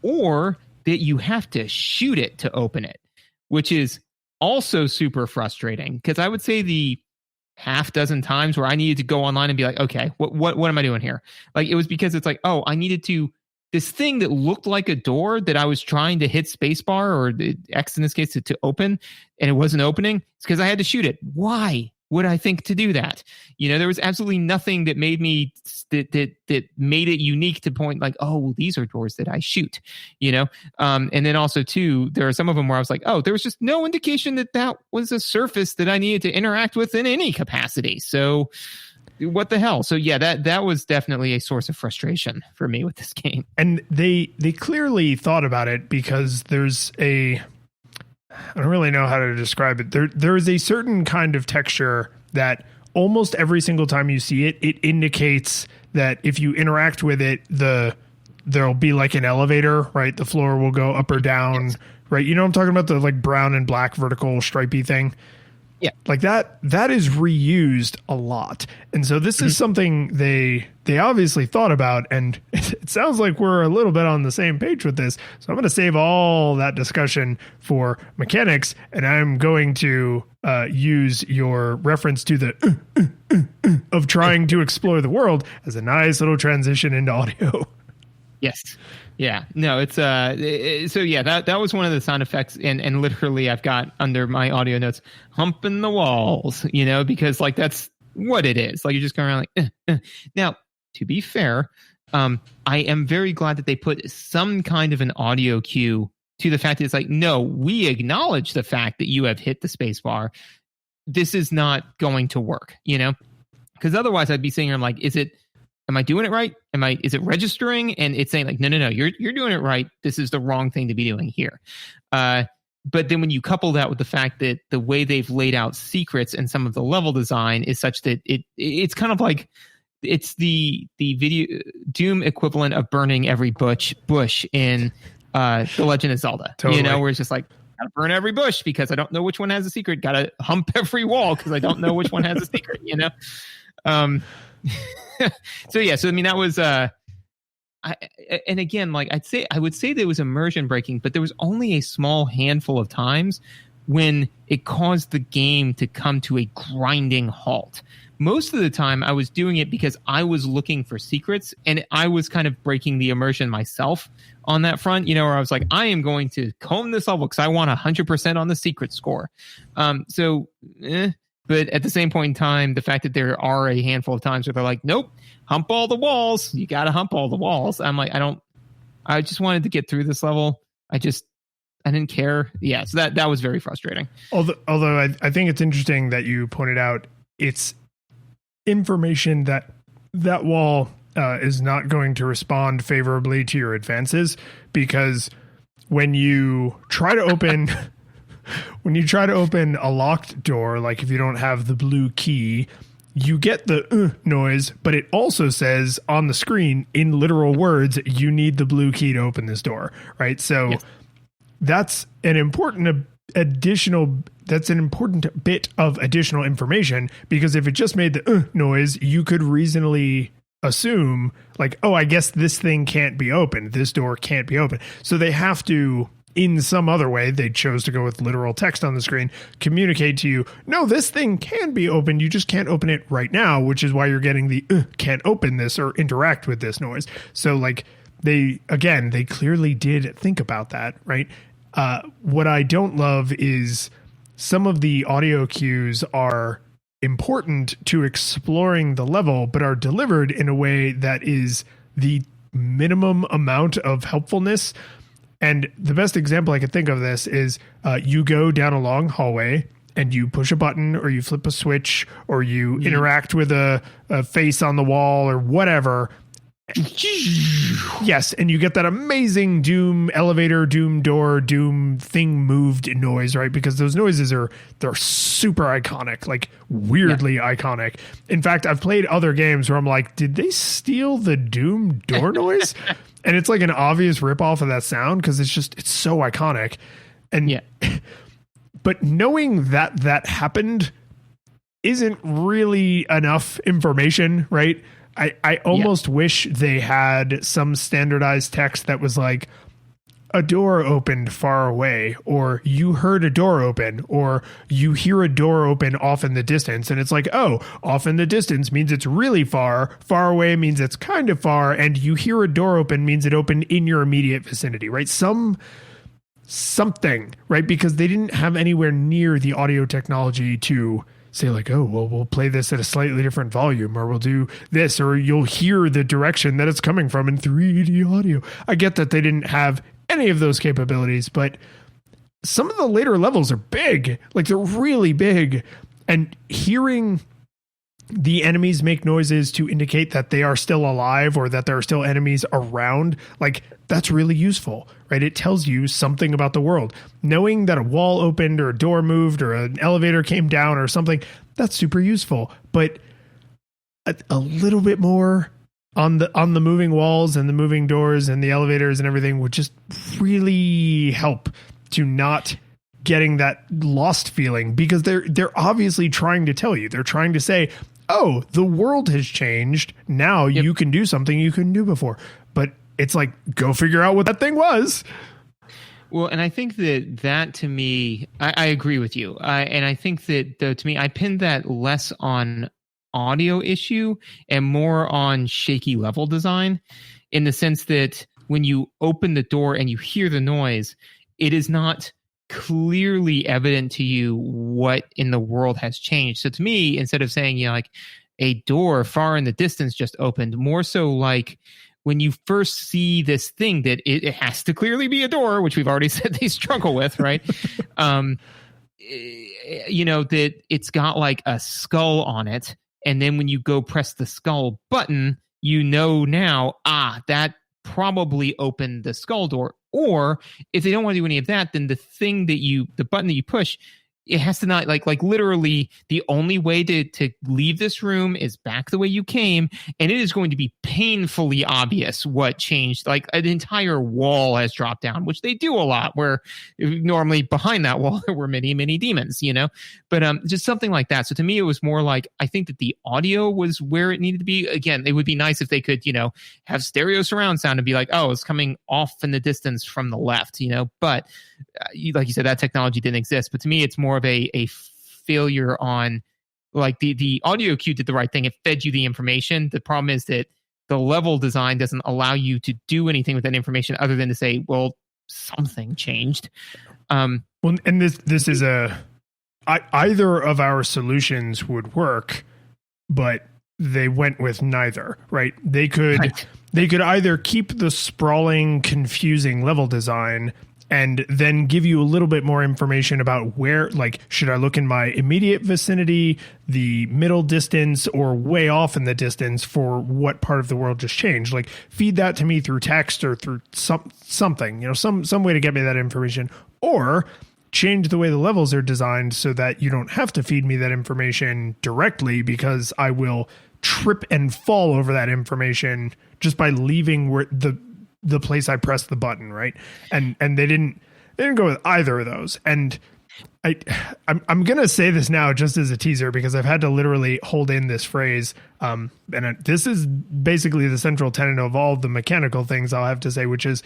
or that you have to shoot it to open it, which is also super frustrating. Because I would say the half dozen times where I needed to go online and be like, okay, what am I doing here? Like it was because it's like, oh, I needed to, this thing that looked like a door that I was trying to hit spacebar or the X in this case to open, and it wasn't opening. It's because I had to shoot it. Why would I think to do that? There was absolutely nothing that made me that made it unique to point like, oh, well, these are doors that I shoot. And then also too, there are some of them where I was like, oh, there was just no indication that was a surface that I needed to interact with in any capacity. So what the hell? So yeah, that was definitely a source of frustration for me with this game. And they clearly thought about it, because there's I don't really know how to describe it. There is a certain kind of texture that almost every single time you see it, it indicates that if you interact with it, there'll be like an elevator, right? The floor will go up or down, right? You know what I'm talking about? The like brown and black vertical stripey thing. Yeah. Like that is reused a lot. And so this is something they obviously thought about, and it sounds like we're a little bit on the same page with this. So I'm going to save all that discussion for mechanics, and I'm going to use your reference to the of trying to explore the world as a nice little transition into audio. Yes. Yeah. No, it's so yeah, that was one of the sound effects, and literally I've got under my audio notes humping the walls, you know, because like that's what it is. Like you're just going around like Now, to be fair, I am very glad that they put some kind of an audio cue to the fact that it's like, no, we acknowledge the fact that you have hit the space bar. This is not going to work, you know? Because otherwise I'd be sitting here, I'm like, am I doing it right? Is it registering? And it's saying like, no, you're doing it right. This is the wrong thing to be doing here. But then when you couple that with the fact that the way they've laid out secrets and some of the level design is such that it's kind of like it's the video Doom equivalent of burning every bush in The Legend of Zelda. Totally. You know, where it's just like, gotta burn every bush because I don't know which one has a secret. Gotta hump every wall because I don't know which one has a secret, you know? So I mean that was and again, like I would say that it was immersion breaking, but there was only a small handful of times when it caused the game to come to a grinding halt. Most of the time I was doing it because I was looking for secrets, and I was kind of breaking the immersion myself on that front, you know, where I was like, I am going to comb this level because I want 100% on the secret score. But at the same point in time, the fact that there are a handful of times where they're like, nope, hump all the walls. You got to hump all the walls. I'm like, I just wanted to get through this level. I didn't care. Yeah. So that was very frustrating. Although I think it's interesting that you pointed out it's information that wall is not going to respond favorably to your advances, because when you try to open... When you try to open a locked door, like if you don't have the blue key, you get the noise, but it also says on the screen in literal words, you need the blue key to open this door, right? So yes. That's an important bit of additional information, because if it just made the noise, you could reasonably assume like, oh, I guess this thing can't be opened. This door can't be opened. So they have to, in some other way, they chose to go with literal text on the screen, communicate to you, no, this thing can be opened. You just can't open it right now, which is why you're getting the can't open this or interact with this noise. So like they clearly did think about that, right? What I don't love is some of the audio cues are important to exploring the level, but are delivered in a way that is the minimum amount of helpfulness. And the best example I could think of this is you go down a long hallway and you push a button or you flip a switch or you interact with a face on the wall or whatever. Yes, and you get that amazing Doom elevator, Doom door, Doom thing moved noise, right? Because those noises they're super iconic, like weirdly iconic. In fact, I've played other games where I'm like, did they steal the Doom door noise? And it's like an obvious ripoff of that sound because it's so iconic. And but knowing that happened isn't really enough information, right? I almost wish they had some standardized text that was like, a door opened far away, or you heard a door open, or you hear a door open off in the distance. And it's like, oh, off in the distance means it's really far. Far away means it's kind of far. And you hear a door open means it opened in your immediate vicinity, right? Something, right? Because they didn't have anywhere near the audio technology to say like, oh, well, we'll play this at a slightly different volume, or we'll do this, or you'll hear the direction that it's coming from in 3D audio. I get that they didn't have any of those capabilities, but some of the later levels are big, like they're really big, and hearing the enemies make noises to indicate that they are still alive or that there are still enemies around, like that's really useful, right? It tells you something about the world. Knowing that a wall opened or a door moved or an elevator came down or something, that's super useful. But a little bit more on the moving walls and the moving doors and the elevators and everything would just really help to not getting that lost feeling, because they're obviously trying to tell you. They're trying to say, oh, the world has changed. Now you can do something you couldn't do before. But it's like, go figure out what that thing was. Well, and I think that to me, I agree with you. And I think that, though, to me, I pinned that less on audio issue and more on shaky level design, in the sense that when you open the door and you hear the noise, it is not clearly evident to you what in the world has changed. So to me, instead of saying, like a door far in the distance just opened, more so like when you first see this thing that it has to clearly be a door, which we've already said they struggle with, right? That it's got like a skull on it. And then when you go press the skull button, now, that probably opened the skull door. Or if they don't want to do any of that, then the button that you push, it has to not like literally the only way to leave this room is back the way you came. And it is going to be painfully obvious what changed. Like an entire wall has dropped down, which they do a lot, where normally behind that wall, there were many, many demons, but just something like that. So to me, it was more like, I think that the audio was where it needed to be. Again, it would be nice if they could, have stereo surround sound and be like, oh, it's coming off in the distance from the left, but like you said, that technology didn't exist. But to me, it's more of a failure on, like, the audio cue did the right thing. It fed you the information. The problem is that the level design doesn't allow you to do anything with that information other than to say, well, something changed. Well, and this is either of our solutions would work, but they went with neither, right? They could either keep the sprawling, confusing level design and then give you a little bit more information about where, like, should I look in my immediate vicinity, the middle distance, or way off in the distance for what part of the world just changed? Like, feed that to me through text or through something, some way to get me that information, or change the way the levels are designed so that you don't have to feed me that information directly, because I will trip and fall over that information just by leaving where the place I pressed the button, right? And they didn't go with either of those. And I'm gonna say this now just as a teaser, because I've had to literally hold in this phrase. This is basically the central tenet of all the mechanical things I'll have to say, which is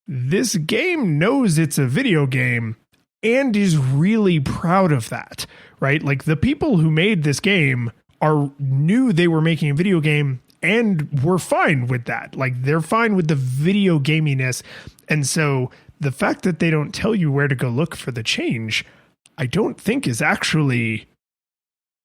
this game knows it's a video game and is really proud of that, right? Like, the people who made this game knew they were making a video game and we're fine with that. Like, they're fine with the video gaminess. And so the fact that they don't tell you where to go look for the change, I don't think is actually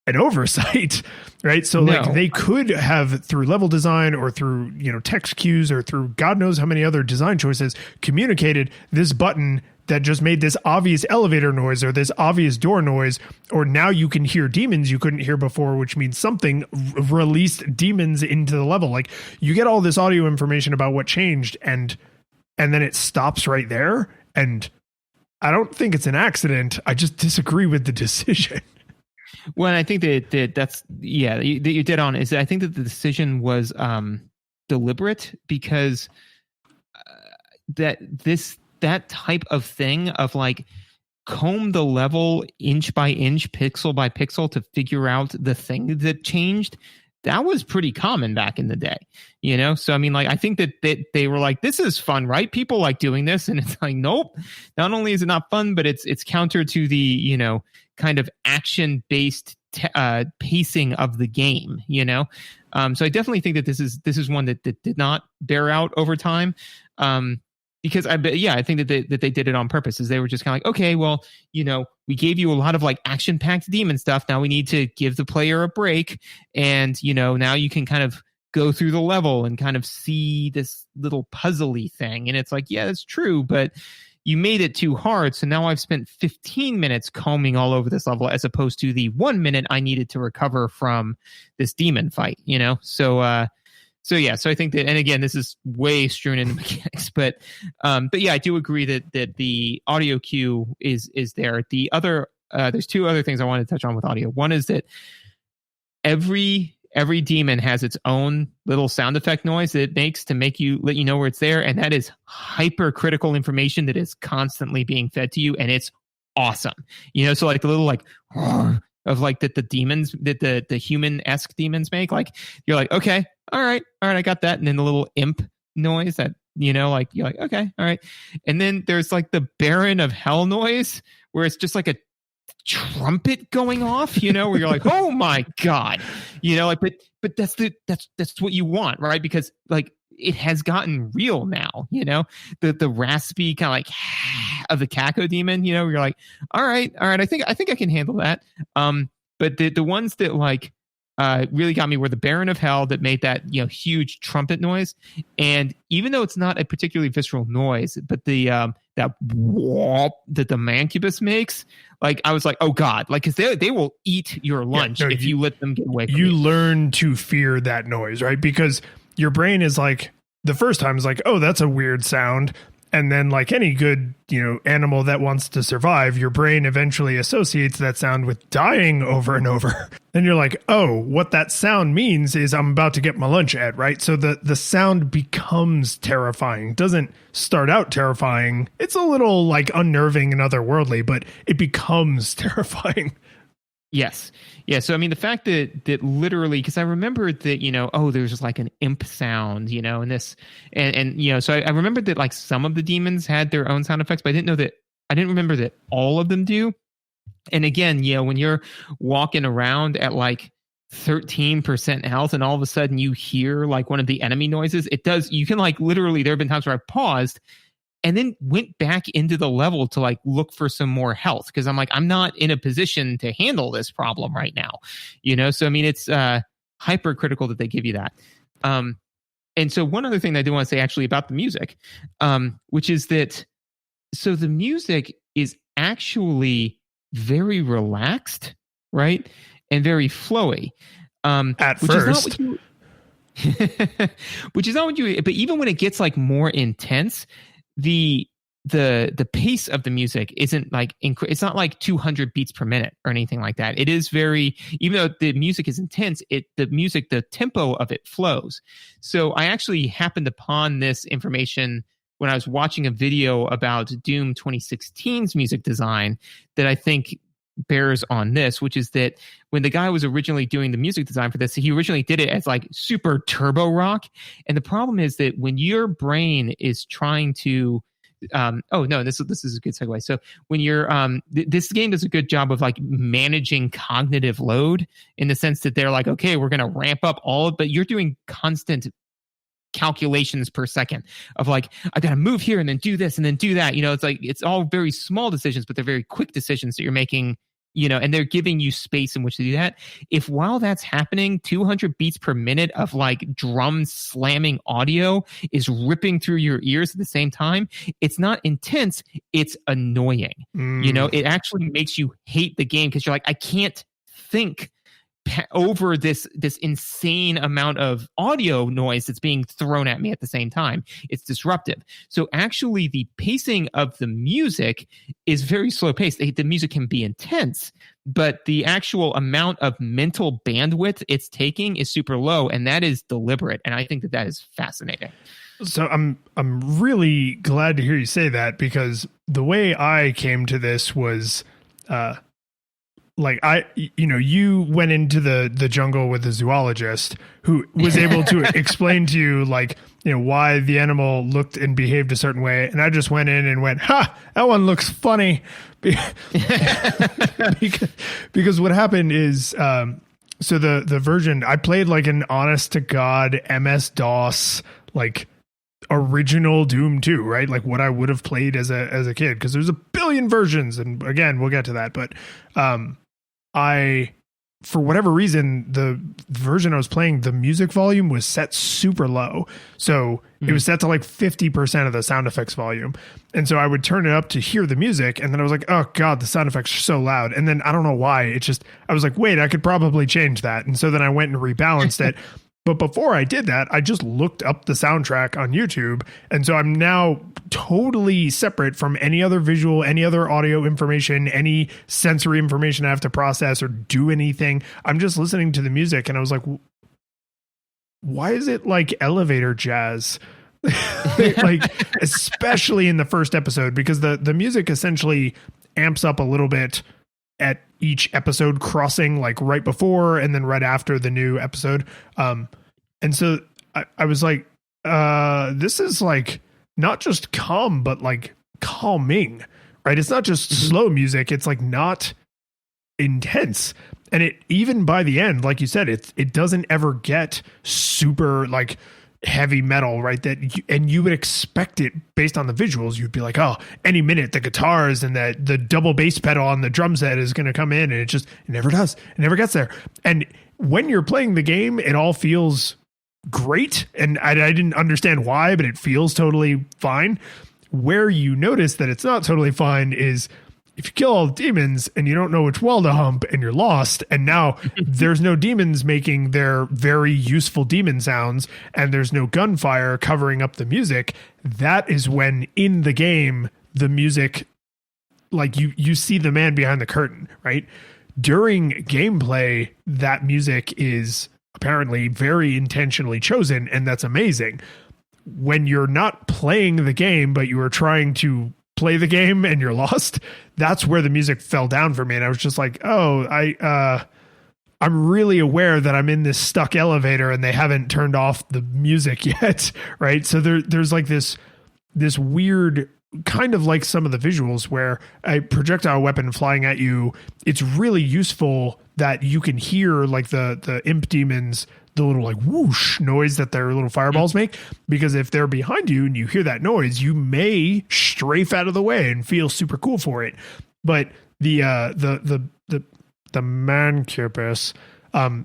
an oversight, right? So like, they could have, through level design or through, text cues or through God knows how many other design choices, communicated this button that just made this obvious elevator noise or this obvious door noise, or now you can hear demons you couldn't hear before, which means something released demons into the level. Like, you get all this audio information about what changed, and then it stops right there. And I don't think it's an accident. I just disagree with the decision. Well, and I think that you did on is that I think that the decision was deliberate, because that type of thing of like comb the level inch by inch, pixel by pixel to figure out the thing that changed, that was pretty common back in the day, So, I mean, like, I think that they were like, this is fun, right? People like doing this. And it's like, nope, not only is it not fun, but it's counter to the, kind of action based pacing of the game, So I definitely think that this is one that did not bear out over time. Because I think that they did it on purpose, is they were just kind of like, okay, well, we gave you a lot of like action packed demon stuff. Now we need to give the player a break. And, now you can kind of go through the level and kind of see this little puzzly thing. And it's like, yeah, that's true, but you made it too hard. So now I've spent 15 minutes combing all over this level, as opposed to the 1 minute I needed to recover from this demon fight, So I think that, and again, this is way strewn into mechanics, but yeah, I do agree that the audio cue is there. The other, there's two other things I wanted to touch on with audio. One is that every every demon has its own little sound effect noise that it makes to let you know where it's there. And that is hypercritical information that is constantly being fed to you. And it's awesome. So like the little like of like that the demons that the human-esque demons make, like you're like, okay, all right, I got that. And then the little imp noise that, like you're like, okay, all right. And then there's like the Baron of Hell noise where it's just like a trumpet going off, where you're like, oh my God, like, but that's what you want, right? Because like it has gotten real now, the raspy kind of like of the Kako demon, where you're like, all right, I think I can handle that. But the ones that like really got me were the Baron of Hell that made that huge trumpet noise, and even though it's not a particularly visceral noise, but the that whoop that the Mancubus makes, like I was like, oh God, like because they will eat your lunch if you let them get away from you. Learn to fear that noise, right? Because your brain is like, the first time is like, oh, that's a weird sound. And then like any good, animal that wants to survive, your brain eventually associates that sound with dying over and over. And you're like, oh, what that sound means is I'm about to get my lunch at, right? So the sound becomes terrifying. It doesn't start out terrifying. It's a little like unnerving and otherworldly, but it becomes terrifying. Yes. Yeah. So, I mean, the fact that literally, because I remember that, there's just like an imp sound, and this, and so I remembered that like some of the demons had their own sound effects, but I didn't remember that all of them do. And again, when you're walking around at like 13% health and all of a sudden you hear like one of the enemy noises, you can like literally, there have been times where I paused and then went back into the level to like look for some more health because I'm like, I'm not in a position to handle this problem right now, So I mean, it's hypercritical that they give you that. And so one other thing I do want to say actually about the music, which is that so the music is actually very relaxed, right, and very flowy. At first, which is not what you. But even when it gets like more intense, the pace of the music isn't like it's not like 200 beats per minute or anything like that. It is very, even though the music is intense, the tempo of it flows. So I actually happened upon this information when I was watching a video about Doom 2016's music design that I think bears on this, which is that when the guy was originally doing the music design for this, he originally did it as like super turbo rock. And the problem is that when your brain is trying to this is a good segue. So when you're this game does a good job of like managing cognitive load in the sense that they're like, okay, we're going to ramp up but you're doing constant calculations per second of like, I got to move here and then do this and then do that. It's like, it's all very small decisions, but they're very quick decisions that you're making, and they're giving you space in which to do that. If while that's happening, 200 beats per minute of like drum slamming audio is ripping through your ears at the same time, it's not intense, it's annoying. It actually makes you hate the game because you're like, I can't think over this insane amount of audio noise that's being thrown at me at the same time. It's disruptive. So actually the pacing of the music is very slow paced. The music can be intense, but the actual amount of mental bandwidth it's taking is super low, and that is deliberate. And I think that is fascinating. So I'm really glad to hear you say that, because the way I came to this was you went into the jungle with a zoologist who was able to explain to you why the animal looked and behaved a certain way. And I just went in and went, ha, that one looks funny. because what happened is, so the version I played like an honest to God MS-DOS, like original Doom 2, right? Like what I would have played as a kid, because there's a billion versions. And again, we'll get to that. But, for whatever reason, the version I was playing, the music volume was set super low. So it was set to like 50% of the sound effects volume. And so I would turn it up to hear the music. And then I was like, oh God, the sound effects are so loud. And then I don't know why. I was like, wait, I could probably change that. And so then I went and rebalanced it. But before I did that, I just looked up the soundtrack on YouTube. And so I'm now totally separate from any other visual, any other audio information, any sensory information I have to process or do anything. I'm just listening to the music. And I was like, why is it like elevator jazz? Like, especially in the first episode, because the music essentially amps up a little bit at each episode crossing, like right before and then right after the new episode. And so I was like, this is like not just calm, but like calming, right? It's not just slow music. It's like not intense. And it, even by the end, like you said, it doesn't ever get super like heavy metal, right? And you would expect it based on the visuals. You'd be like, oh, any minute the guitars and the double bass pedal on the drum set is going to come in, and it never does. It never gets there. And when you're playing the game, it all feels great. And I didn't understand why, but it feels totally fine. Where you notice that it's not totally fine is if you kill all the demons and you don't know which wall to hump and you're lost, and now there's no demons making their very useful demon sounds and there's no gunfire covering up the music, that is when in the game, the music, like you see the man behind the curtain, right? During gameplay, that music is apparently very intentionally chosen, and that's amazing. When you're not playing the game, but you are trying to play the game and you're lost, that's where the music fell down for me. And I was just like, oh, I'm really aware that I'm in this stuck elevator and they haven't turned off the music yet. Right. So there's like this weird kind of like some of the visuals where a projectile weapon flying at you, it's really useful that you can hear like the imp demons, the little like whoosh noise that their little fireballs make, because if they're behind you and you hear that noise, you may strafe out of the way and feel super cool for it. But the Mancubus,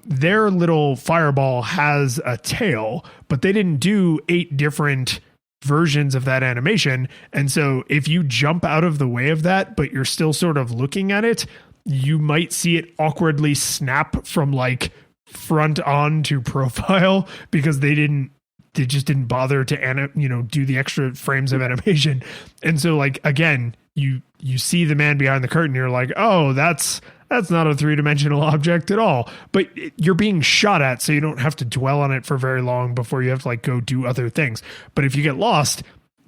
their little fireball has a tail, but they didn't do 8 different versions of that animation. And so if you jump out of the way of that, but you're still sort of looking at it, you might see it awkwardly snap from like front on to profile because they just didn't bother to do the extra frames of animation. And so like, again, you see the man behind the curtain, you're like, oh, that's not a 3-dimensional object at all, but you're being shot at, so you don't have to dwell on it for very long before you have to like go do other things. But if you get lost,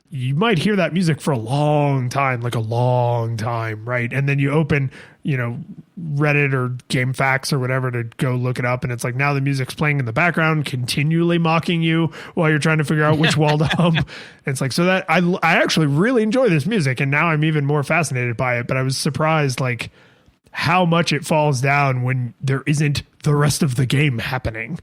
you might hear that music for a long time, right? And then you open, Reddit or GameFAQs or whatever to go look it up, and it's like now the music's playing in the background, continually mocking you while you're trying to figure out which wall to hump. And it's like, so that I actually really enjoy this music, and now I'm even more fascinated by it. But I was surprised, like, how much it falls down when there isn't the rest of the game happening.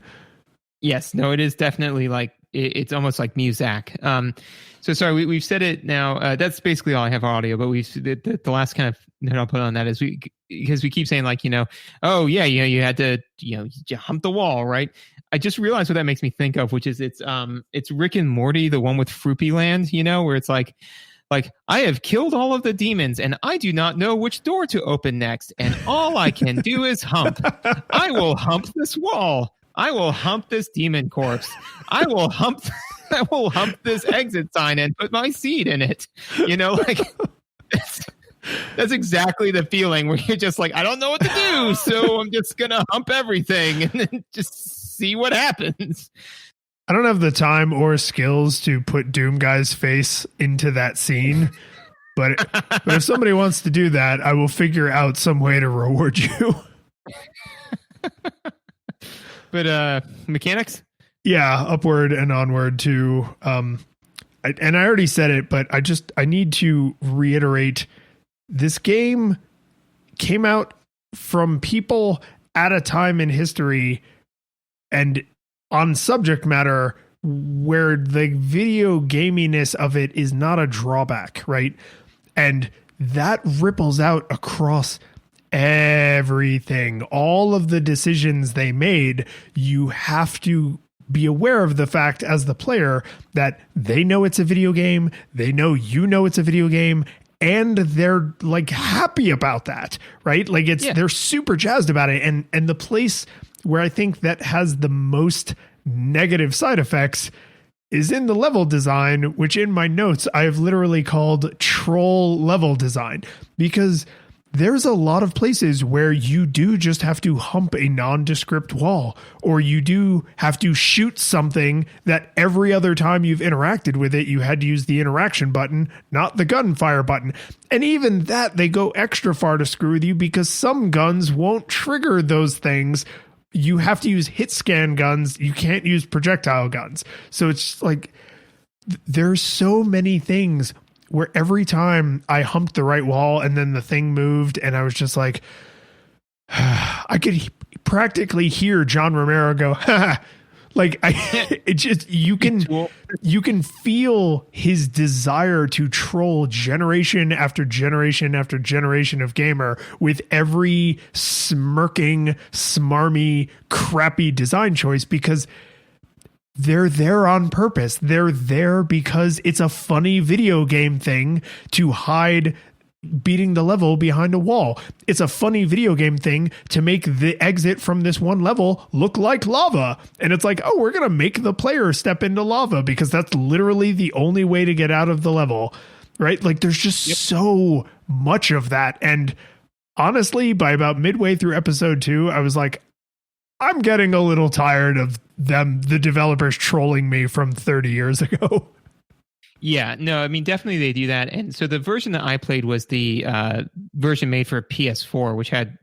Yes, no, it is definitely like it's almost like Muzak. So sorry, we've said it now. That's basically all I have audio, but the last kind of note I'll put on that is because we keep saying like, oh yeah, you had to, you hump the wall, right? I just realized what that makes me think of, which is it's Rick and Morty, the one with Fruity Land, where it's like I have killed all of the demons and I do not know which door to open next, and all I can do is hump. I will hump this wall. I will hump this demon corpse. I will hump this exit sign and put my seed in it. That's exactly the feeling where you're just like, I don't know what to do, so I'm just gonna hump everything and then just see what happens. I don't have the time or skills to put Doom Guy's face into that scene, but if somebody wants to do that, I will figure out some way to reward you. But mechanics? Yeah, upward and onward to and I already said it, but I need to reiterate, this game came out from people at a time in history and on subject matter where the video gaminess of it is not a drawback, right? And that ripples out across everything. All of the decisions they made, you have to be aware of the fact as the player that they know it's a video game, they know it's a video game, and they're like happy about that, right? Like they're super jazzed about it. And the place where I think that has the most negative side effects is in the level design, which in my notes I have literally called troll level design, because there's a lot of places where you do just have to hump a nondescript wall, or you do have to shoot something that every other time you've interacted with it, you had to use the interaction button, not the gunfire button. And even that, they go extra far to screw with you because some guns won't trigger those things. You have to use hit scan guns. You can't use projectile guns. So it's like, there's so many things where every time I humped the right wall and then the thing moved and I was just like, I could practically hear John Romero go, like it just, you can feel his desire to troll generation after generation after generation of gamer with every smirking, smarmy, crappy design choice, because they're there on purpose. They're there because it's a funny video game thing to hide beating the level behind a wall. It's a funny video game thing to make the exit from this one level look like lava. And it's like, oh, we're going to make the player step into lava because that's literally the only way to get out of the level, right? Like there's just so much of that. And honestly, by about midway through episode 2, I was like, I'm getting a little tired of the developers trolling me from 30 years ago. Yeah, no, I mean, definitely they do that. And so the version that I played was the version made for PS4, which had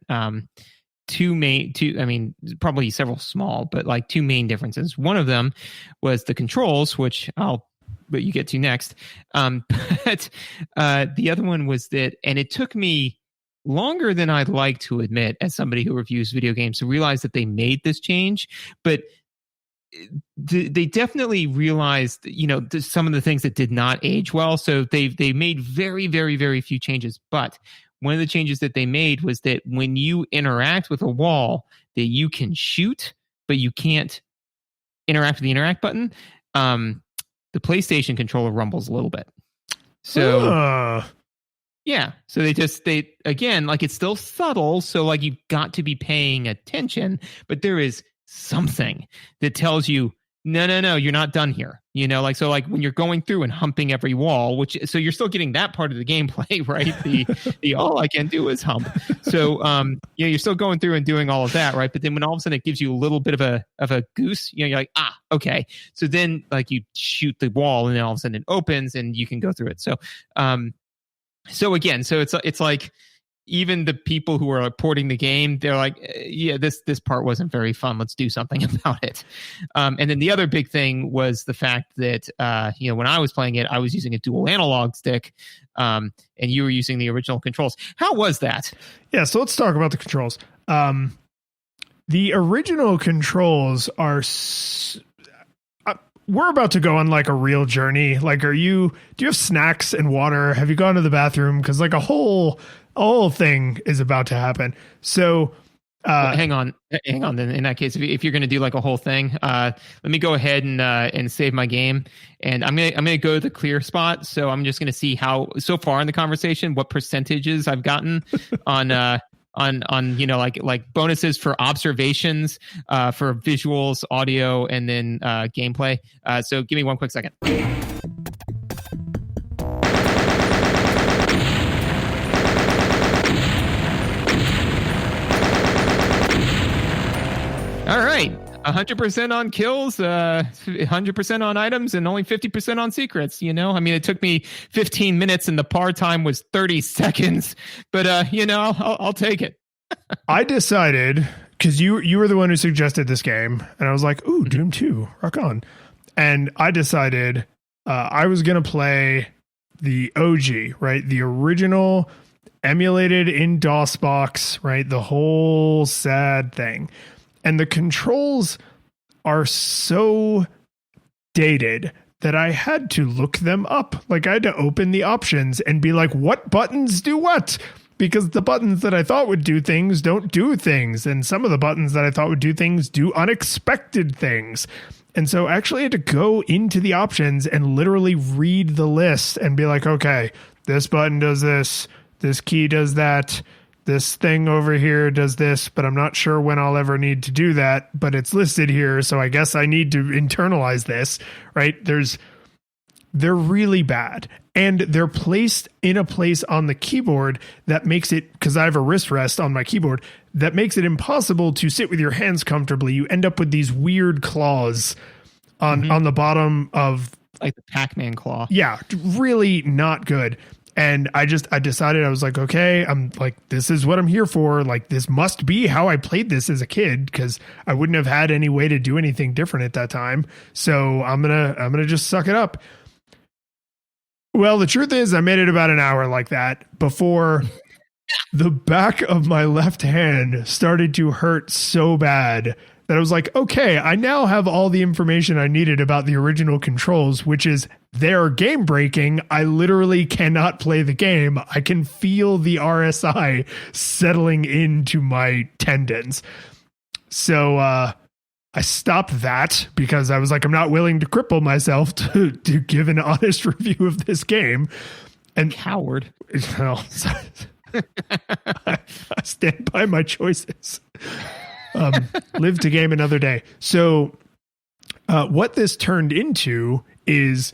probably several small, but like two main differences. One of them was the controls, which but you get to next. But the other one was that, and it took me longer than I'd like to admit as somebody who reviews video games to realize that they made this change, but they definitely realized, some of the things that did not age well. So they made very, very, very few changes. But one of the changes that they made was that when you interact with a wall, that you can shoot, but you can't interact with the interact button. The PlayStation controller rumbles a little bit. So yeah. So they again, like it's still subtle. So like you've got to be paying attention, but there is something that tells you, no, you're not done here. So like when you're going through and humping every wall, so you're still getting that part of the gameplay, right? The all I can do is hump. So you're still going through and doing all of that, right? But then when all of a sudden it gives you a little bit of a goose, you're like, okay. So then like you shoot the wall and then all of a sudden it opens and you can go through it. So again, so it's like, even the people who are porting the game, they're like, yeah, this part wasn't very fun. Let's do something about it. And then the other big thing was the fact that, when I was playing it, I was using a dual analog stick, and you were using the original controls. How was that? Yeah, so let's talk about the controls. The original controls are... we're about to go on like a real journey. Like, do you have snacks and water? Have you gone to the bathroom? Because like a whole thing is about to happen. So hang on. Then in that case, if you're going to do like a whole thing, let me go ahead and save my game, and I'm gonna go to the clear spot. So I'm just gonna see how so far in the conversation what percentages I've gotten on like bonuses for observations, for visuals, audio, and then gameplay. So give me one quick second. All right. 100% on kills, 100% on items, and only 50% on secrets. I mean, it took me 15 minutes and the par time was 30 seconds, but I'll take it. I decided, because you were the one who suggested this game, and I was like, ooh, Doom 2, rock on. And I decided I was going to play the OG, right? The original emulated in DOSBox, right? The whole sad thing. And the controls are so dated that I had to look them up. Like I had to open the options and be like, what buttons do what? Because the buttons that I thought would do things don't do things. And some of the buttons that I thought would do things do unexpected things. And so I actually had to go into the options and literally read the list and be like, okay, this button does this key does that, this thing over here does this, but I'm not sure when I'll ever need to do that, but it's listed here, so I guess I need to internalize this, right? There's they're really bad. And they're placed in a place on the keyboard that makes it, because I have a wrist rest on my keyboard, that makes it impossible to sit with your hands comfortably. You end up with these weird claws on the bottom of, like the Pac-Man claw. Yeah, really not good. And I decided, I was like, okay, I'm like, this is what I'm here for. Like, this must be how I played this as a kid, because I wouldn't have had any way to do anything different at that time. So I'm gonna just suck it up. Well, the truth is, I made it about an hour like that before the back of my left hand started to hurt so bad that I was like, okay, I now have all the information I needed about the original controls, which is they're game breaking. I literally cannot play the game. I can feel the RSI settling into my tendons. So I stopped that because I was like, I'm not willing to cripple myself to give an honest review of this game. And coward. Well, I stand by my choices. Live to game another day. So what this turned into is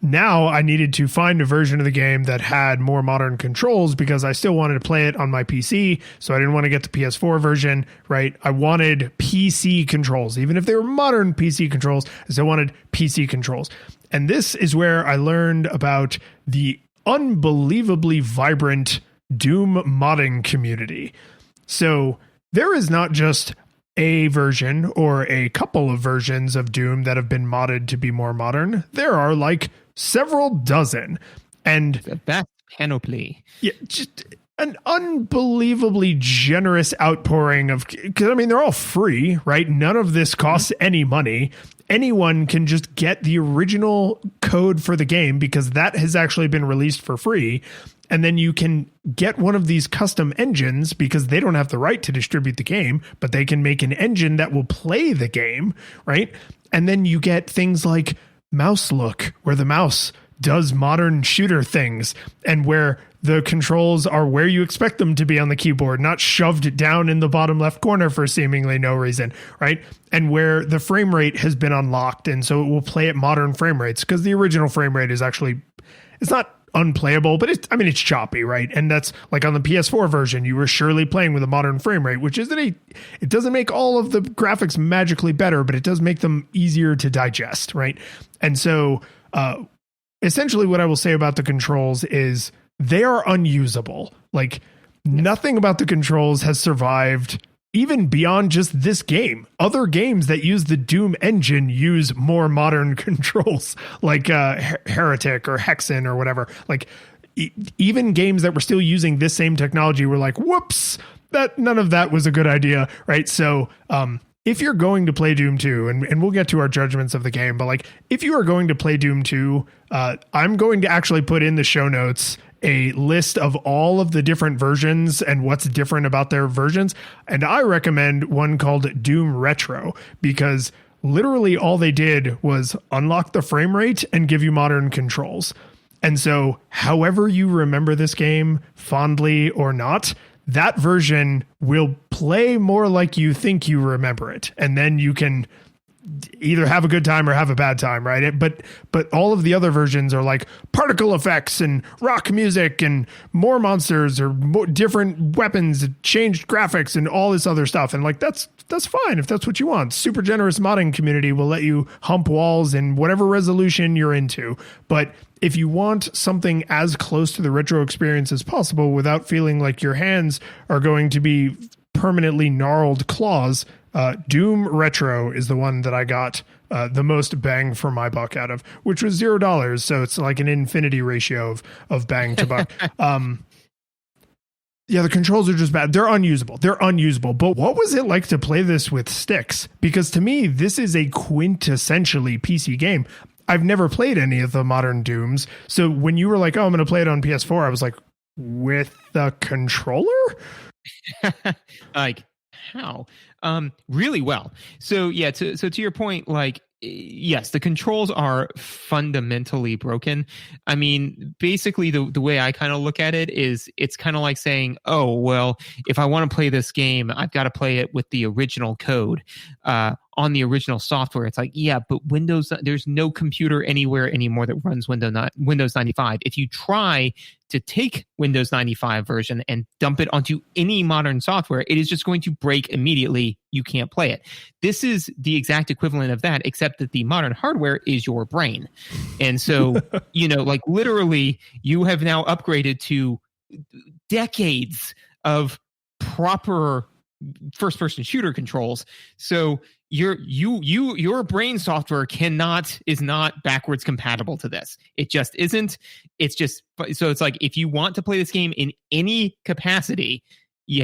now I needed to find a version of the game that had more modern controls, because I still wanted to play it on my PC. So I didn't want to get the PS4 version, right? I wanted PC controls. Even if they were modern PC controls, I still wanted PC controls. And this is where I learned about the unbelievably vibrant Doom modding community. So there is not just a version or a couple of versions of Doom that have been modded to be more modern. There are like several dozen. And the vast panoply. Yeah, just an unbelievably generous outpouring of, because I mean, they're all free, right? None of this costs any money. Anyone can just get the original code for the game, because that has actually been released for free. And then you can get one of these custom engines, because they don't have the right to distribute the game, but they can make an engine that will play the game, right? And then you get things like Mouse Look, where the mouse does modern shooter things, and where the controls are where you expect them to be on the keyboard, not shoved down in the bottom left corner for seemingly no reason, right? And where the frame rate has been unlocked, and so it will play at modern frame rates, because the original frame rate is actually, it's not unplayable, but it's choppy, right? And that's like on the PS4 version, you were surely playing with a modern frame rate, which isn't it doesn't make all of the graphics magically better, but it does make them easier to digest, right? And so essentially what I will say about the controls is they are unusable. Like, nothing about the controls has survived even beyond just this game. Other games that use the Doom engine use more modern controls, like Heretic or Hexen or whatever. Like, even games that were still using this same technology were like, whoops, that none of that was a good idea, right? So if you're going to play Doom 2, and we'll get to our judgments of the game, but like, if you are going to play Doom 2, I'm going to actually put in the show notes a list of all of the different versions and what's different about their versions. And I recommend one called Doom Retro, because literally all they did was unlock the frame rate and give you modern controls. And so however you remember this game, fondly or not, that version will play more like you think you remember it. And then you can either have a good time or have a bad time, right? But all of the other versions are like particle effects and rock music and more monsters or more different weapons, changed graphics and all this other stuff. And like, that's fine if that's what you want. Super generous modding community will let you hump walls in whatever resolution you're into. But if you want something as close to the retro experience as possible without feeling like your hands are going to be permanently gnarled claws, Doom Retro is the one that I got the most bang for my buck out of, which was $0. So it's like an infinity ratio of bang to buck. Yeah, the controls are just bad. They're unusable. But what was it like to play this with sticks? Because to me, this is a quintessentially PC game. I've never played any of the modern Dooms. So when you were like, oh, I'm going to play it on PS4, I was like, with the controller? Like, how? Really well. So yeah, so to your point, like, yes, the controls are fundamentally broken. I mean, basically the way I kind of look at it is it's kind of like saying, oh, well, if I want to play this game, I've got to play it with the original code. on the original software. It's like, yeah, but there's no computer anywhere anymore that runs Windows 95. If you try to take Windows 95 version and dump it onto any modern software, it is just going to break immediately. You can't play it. This is the exact equivalent of that, except that the modern hardware is your brain. And so, like literally you have now upgraded to decades of proper first-person shooter controls. So your brain software is not backwards compatible to this. It just isn't. It's just so it's like if you want to play this game in any capacity, you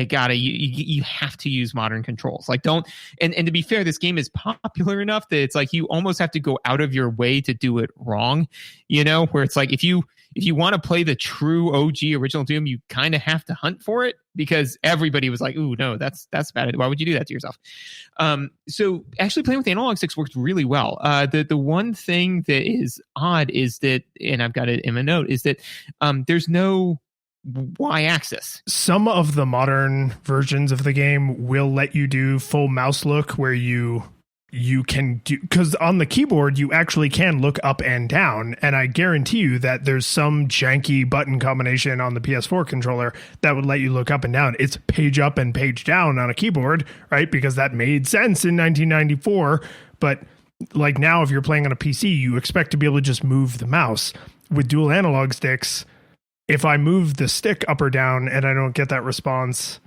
have to use modern controls. Like don't and to be fair, this game is popular enough that it's like you almost have to go out of your way to do it wrong. Where it's like if you want to play the true OG original Doom, you kind of have to hunt for it because everybody was like, "Ooh, no, that's bad. Why would you do that to yourself?" So actually playing with the analog sticks worked really well. The one thing that is odd is that, and I've got it in my note, is that there's no Y-axis. Some of the modern versions of the game will let you do full mouse look where you can do, because on the keyboard you actually can look up and down, and I guarantee you that there's some janky button combination on the PS4 controller that would let you look up and down. It's page up and page down on a keyboard, right? Because that made sense in 1994, but like now if you're playing on a PC, you expect to be able to just move the mouse. With dual analog sticks, if I move the stick up or down and I don't get that response,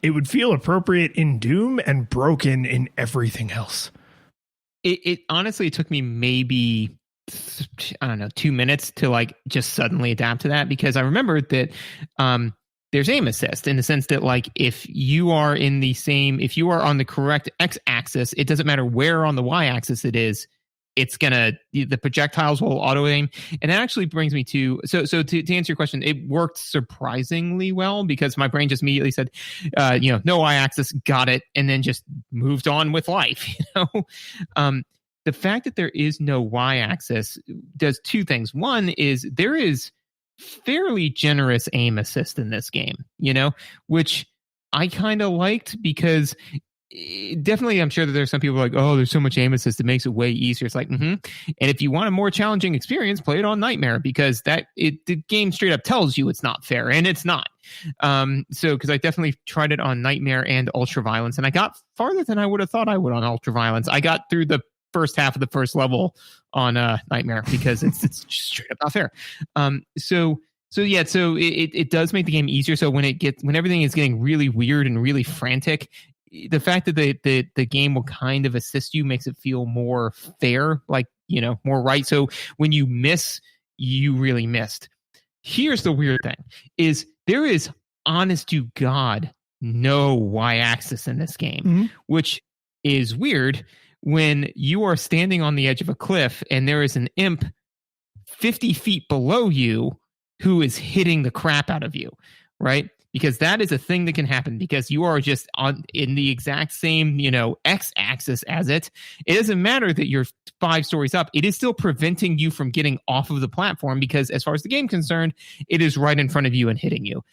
it would feel appropriate in Doom and broken in everything else. It honestly took me maybe, I don't know, 2 minutes to like just suddenly adapt to that, because I remembered that there's aim assist in the sense that like if you are on the correct X-axis, it doesn't matter where on the Y-axis it is. It's the projectiles will auto aim. And that actually brings me to answer your question, it worked surprisingly well because my brain just immediately said, no Y-axis, got it. And then just moved on with life. The fact that there is no Y-axis does two things. One is there is fairly generous aim assist in this game, which I kind of liked because definitely, I'm sure that there's some people like, oh, there's so much aim assist, it makes it way easier. It's like, And if you want a more challenging experience, play it on Nightmare because the game straight up tells you it's not fair, and it's not. Because I definitely tried it on Nightmare and Ultraviolence, and I got farther than I would have thought I would on Ultraviolence. I got through the first half of the first level on Nightmare because it's straight up not fair. So it does make the game easier. So when everything is getting really weird and really frantic, the fact that the game will kind of assist you makes it feel more fair, like, more right. So when you miss, you really missed. Here's the weird thing is there is, honest to God, no Y-axis in this game, which is weird when you are standing on the edge of a cliff and there is an imp 50 feet below you who is hitting the crap out of you, right? Because that is a thing that can happen because you are just in the exact same, X-axis as it. It doesn't matter that you're 5 stories up. It is still preventing you from getting off of the platform because as far as the game is concerned, it is right in front of you and hitting you.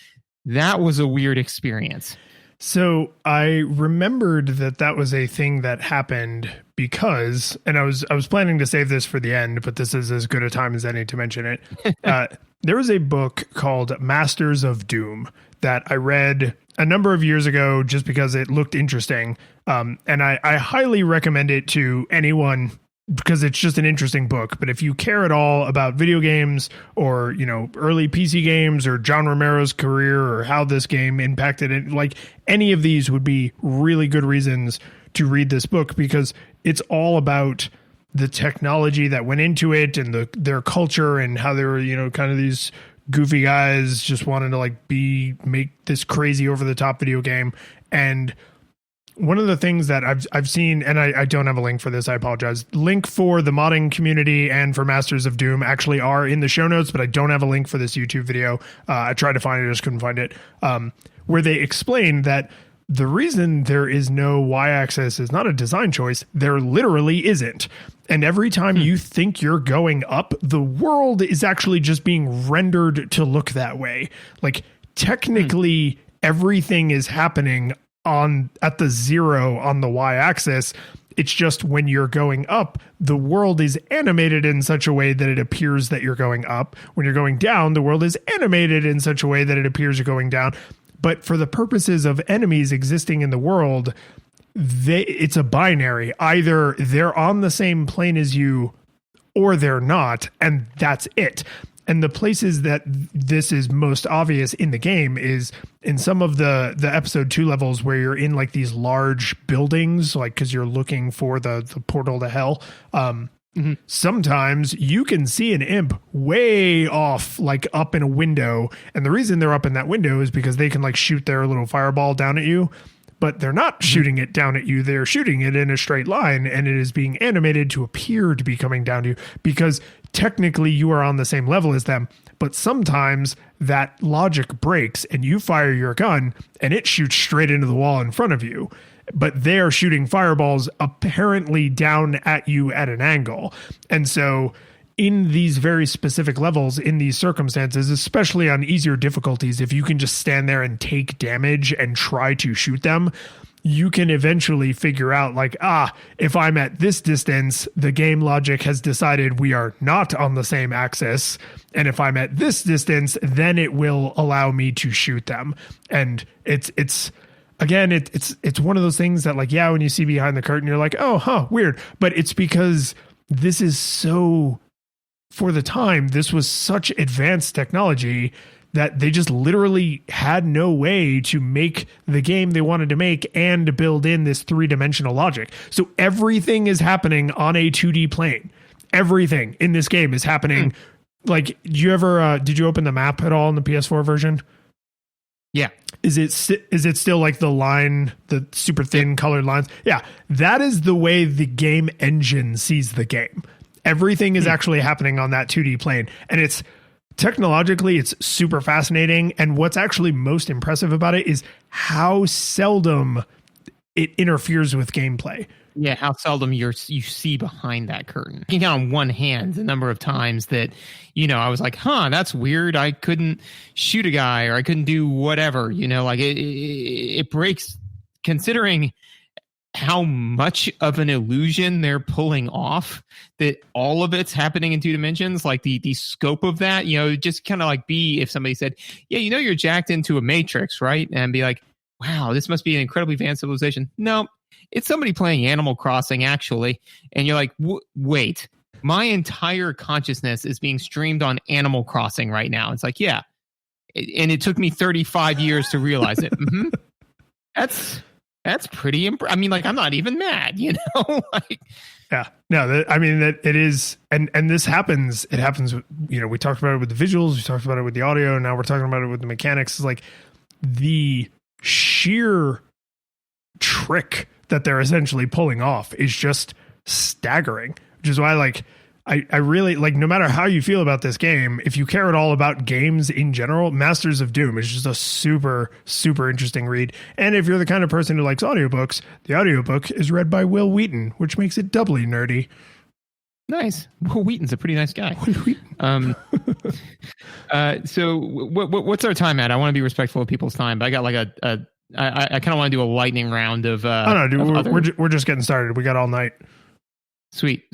That was a weird experience. So I remembered that was a thing that happened because, and I was planning to save this for the end, but this is as good a time as any to mention it. There was a book called Masters of Doom that I read a number of years ago just because it looked interesting. And I highly recommend it to anyone because it's just an interesting book. But if you care at all about video games or, early PC games or John Romero's career or how this game impacted it, like any of these would be really good reasons to read this book because it's all about the technology that went into it and their culture and how they were, kind of these goofy guys just wanting to make this crazy over the top video game. And one of the things that I've seen, and I don't have a link for this, I apologize. Link for the modding community and for Masters of Doom actually are in the show notes, but I don't have a link for this YouTube video. I tried to find it, I just couldn't find it. Where they explain that the reason there is no Y-axis is not a design choice. There literally isn't. And every time you think you're going up, the world is actually just being rendered to look that way. Like technically everything is happening at the 0 on the Y-axis. It's just when you're going up, the world is animated in such a way that it appears that you're going up. When you're going down, the world is animated in such a way that it appears you're going down. But for the purposes of enemies existing in the world, it's a binary. Either they're on the same plane as you or they're not, and that's it. And the places that this is most obvious in the game is in some of the episode 2 levels where you're in like these large buildings, like because you're looking for the portal to hell. Sometimes you can see an imp way off, like up in a window. And the reason they're up in that window is because they can like shoot their little fireball down at you. But they're not shooting it down at you. They're shooting it in a straight line, and it is being animated to appear to be coming down to you because technically you are on the same level as them. But sometimes that logic breaks and you fire your gun and it shoots straight into the wall in front of you. But they're shooting fireballs apparently down at you at an angle. And so in these very specific levels, in these circumstances, especially on easier difficulties, if you can just stand there and take damage and try to shoot them, you can eventually figure out like, if I'm at this distance, the game logic has decided we are not on the same axis. And if I'm at this distance, then it will allow me to shoot them. And it's one of those things that like, yeah, when you see behind the curtain, you're like, weird. But it's because this is so... For the time, this was such advanced technology that they just literally had no way to make the game they wanted to make and build in this 3-dimensional logic. So everything is happening on a 2D plane. Everything in this game is happening. Like, did you open the map at all in the PS4 version? Yeah. Is it still like the super thin colored lines? Yeah. That is the way the game engine sees the game. Everything is actually happening on that 2D plane. And it's technologically, it's super fascinating. And what's actually most impressive about it is how seldom it interferes with gameplay. Yeah, how seldom you see behind that curtain. You can count on one hand the number of times that, I was like, that's weird. I couldn't shoot a guy or I couldn't do whatever, like it breaks considering how much of an illusion they're pulling off, that all of it's happening in 2 dimensions, like the scope of that, just kind of like be if somebody said, yeah, you're jacked into a matrix, right? And be like, wow, this must be an incredibly advanced civilization. No, it's somebody playing Animal Crossing actually. And you're like, wait, my entire consciousness is being streamed on Animal Crossing right now. It's like, yeah. And it took me 35 years to realize it. That's pretty I mean, like, I'm not even mad, like, yeah, no, that it is. And this happens. It happens. We talked about it with the visuals. We talked about it with the audio. Now we're talking about it with the mechanics. It's like the sheer trick that they're essentially pulling off is just staggering, which is why, like, I really like, no matter how you feel about this game, if you care at all about games in general, Masters of Doom is just a super, super interesting read. And if you're the kind of person who likes audiobooks, the audiobook is read by Will Wheaton, which makes it doubly nerdy. Nice. Will Wheaton's a pretty nice guy. So what's our time at? I want to be respectful of people's time, but I got like I kind of want to do a lightning round of. We're just getting started. We got all night. Sweet.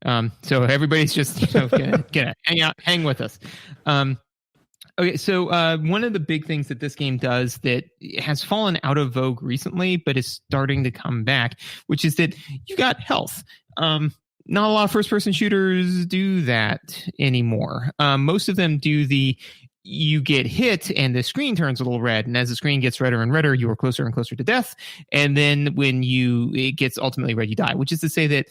So everybody's just gonna hang with us. Okay, so one of the big things that this game does that has fallen out of vogue recently, but is starting to come back, which is that you got health. Not a lot of first-person shooters do that anymore. Most of them do you get hit and the screen turns a little red, and as the screen gets redder and redder, you are closer and closer to death. And then when it gets ultimately red, you die. Which is to say that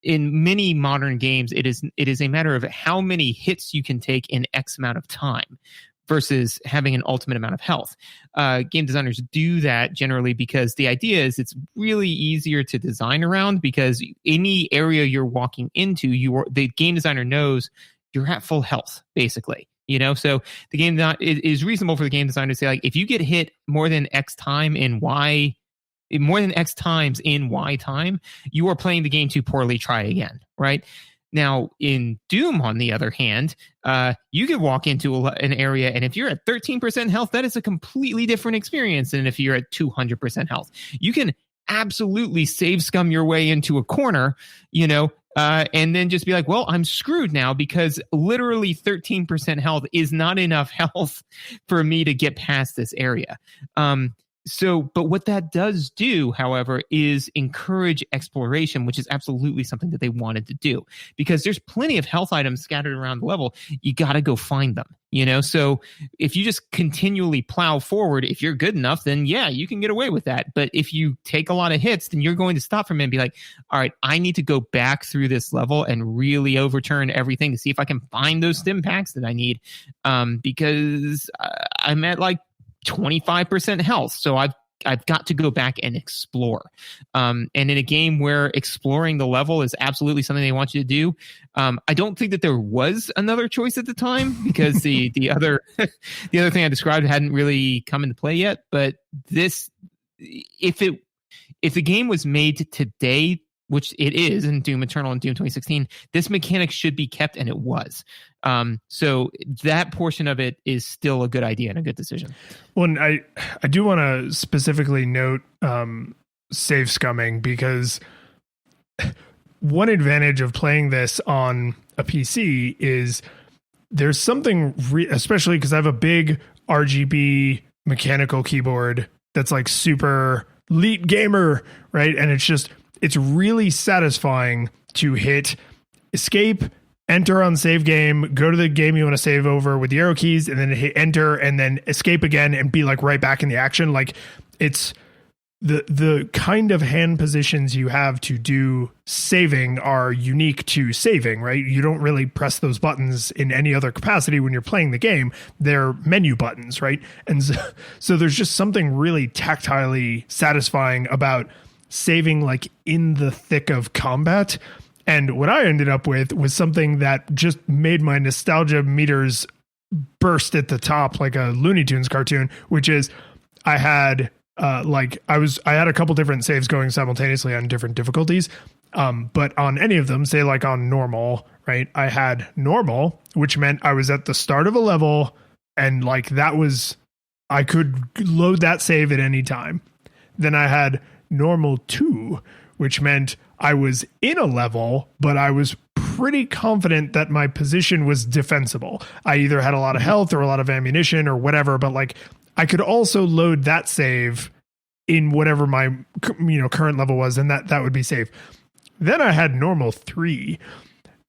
in many modern games, it is a matter of how many hits you can take in X amount of time versus having an ultimate amount of health. Game designers do that generally because the idea is it's really easier to design around, because any area you're walking into, the game designer knows you're at full health, basically. So the game it is reasonable for the game designer to say, like, if you get hit more than X time in Y, more than X times in Y time, you are playing the game too poorly. Try again, right? Now, in Doom, on the other hand, you could walk into an area, and if you're at 13% health, that is a completely different experience than if you're at 200% health. You can absolutely save scum your way into a corner, and then just be like, well, I'm screwed now because literally 13% health is not enough health for me to get past this area. But what that does do, however, is encourage exploration, which is absolutely something that they wanted to do, because there's plenty of health items scattered around the level. You got to go find them, So if you just continually plow forward, if you're good enough, then yeah, you can get away with that. But if you take a lot of hits, then you're going to stop for a minute and be like, all right, I need to go back through this level and really overturn everything to see if I can find those stim packs that I need, because I'm at like 25% health. So I've got to go back and explore. And in a game where exploring the level is absolutely something they want you to do, I don't think that there was another choice at the time, because the other thing I described hadn't really come into play yet. But this, if the game was made today, which it is in Doom Eternal and Doom 2016, this mechanic should be kept, and it was. So that portion of it is still a good idea and a good decision. Well, and I do want to specifically note save scumming, because one advantage of playing this on a PC is there's something, especially because I have a big RGB mechanical keyboard that's like super elite gamer, right? And it's really satisfying to hit escape, enter on save game, go to the game you want to save over with the arrow keys, and then hit enter and then escape again and be like right back in the action. Like, it's the kind of hand positions you have to do saving are unique to saving, right? You don't really press those buttons in any other capacity when you're playing the game. They're menu buttons, right? And so there's just something really tactilely satisfying about saving like in the thick of combat. And what I ended up with was something that just made my nostalgia meters burst at the top like a Looney Tunes cartoon, which is I had I had a couple different saves going simultaneously on different difficulties. But on any of them, say like on normal, right? I had normal, which meant I was at the start of a level, and like I could load that save at any time. Then I had normal 2, which meant I was in a level, but I was pretty confident that my position was defensible. I either had a lot of health or a lot of ammunition or whatever, but like I could also load that save in whatever my current level was, and that would be safe. Then I had normal 3.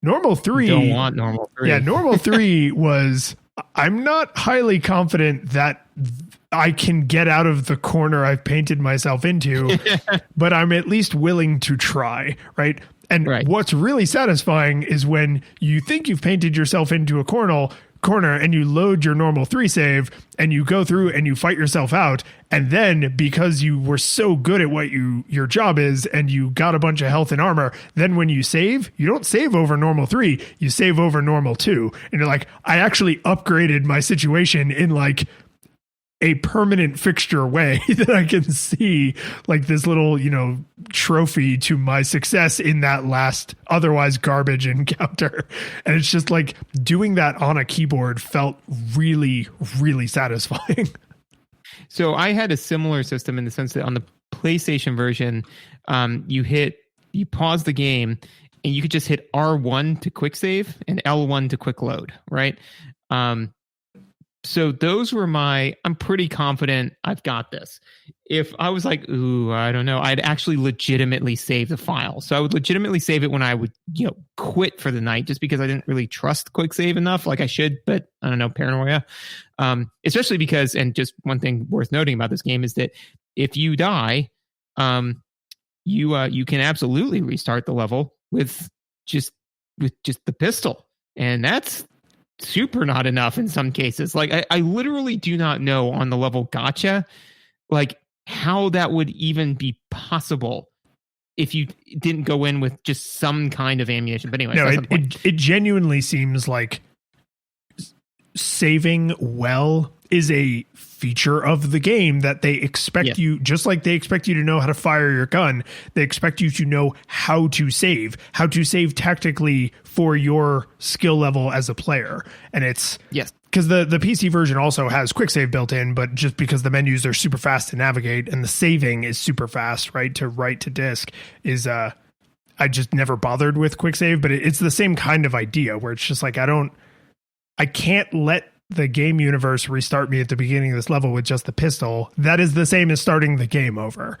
Normal 3. Don't want normal 3. Yeah, normal 3 was I'm not highly confident that I can get out of the corner I've painted myself into, but I'm at least willing to try, right? And what's really satisfying is when you think you've painted yourself into a corner and you load your normal 3 save and you go through and you fight yourself out. And then because you were so good at what your job is and you got a bunch of health and armor, then when you save, you don't save over normal 3, you save over normal 2. And you're like, I actually upgraded my situation in like a permanent fixture way that I can see like this little, trophy to my success in that last otherwise garbage encounter. And it's just like doing that on a keyboard felt really, really satisfying. So I had a similar system in the sense that on the PlayStation version, you pause the game and you could just hit R1 to quick save and L1 to quick load, right? So those were I'm pretty confident I've got this. If I was like, ooh, I don't know, I'd actually legitimately save the file. So I would legitimately save it when I would, quit for the night, just because I didn't really trust quick save enough, like I should, but I don't know, paranoia. Especially because, and just one thing worth noting about this game is that if you die, you can absolutely restart the level with just the pistol. And that's super not enough in some cases. Like I literally do not know on the level gotcha, like how that would even be possible if you didn't go in with just some kind of ammunition. But anyway, no, it genuinely seems like saving well is a feature of the game that they expect you, just like they expect you to know how to fire your gun, they expect you to know how to save tactically for your skill level as a player. And it's because the PC version also has quick save built in, but just because the menus are super fast to navigate and the saving is super fast, right, to write to disk is I just never bothered with quick save, but it's the same kind of idea where it's just like I can't let the game universe restart me at the beginning of this level with just the pistol. That is the same as starting the game over.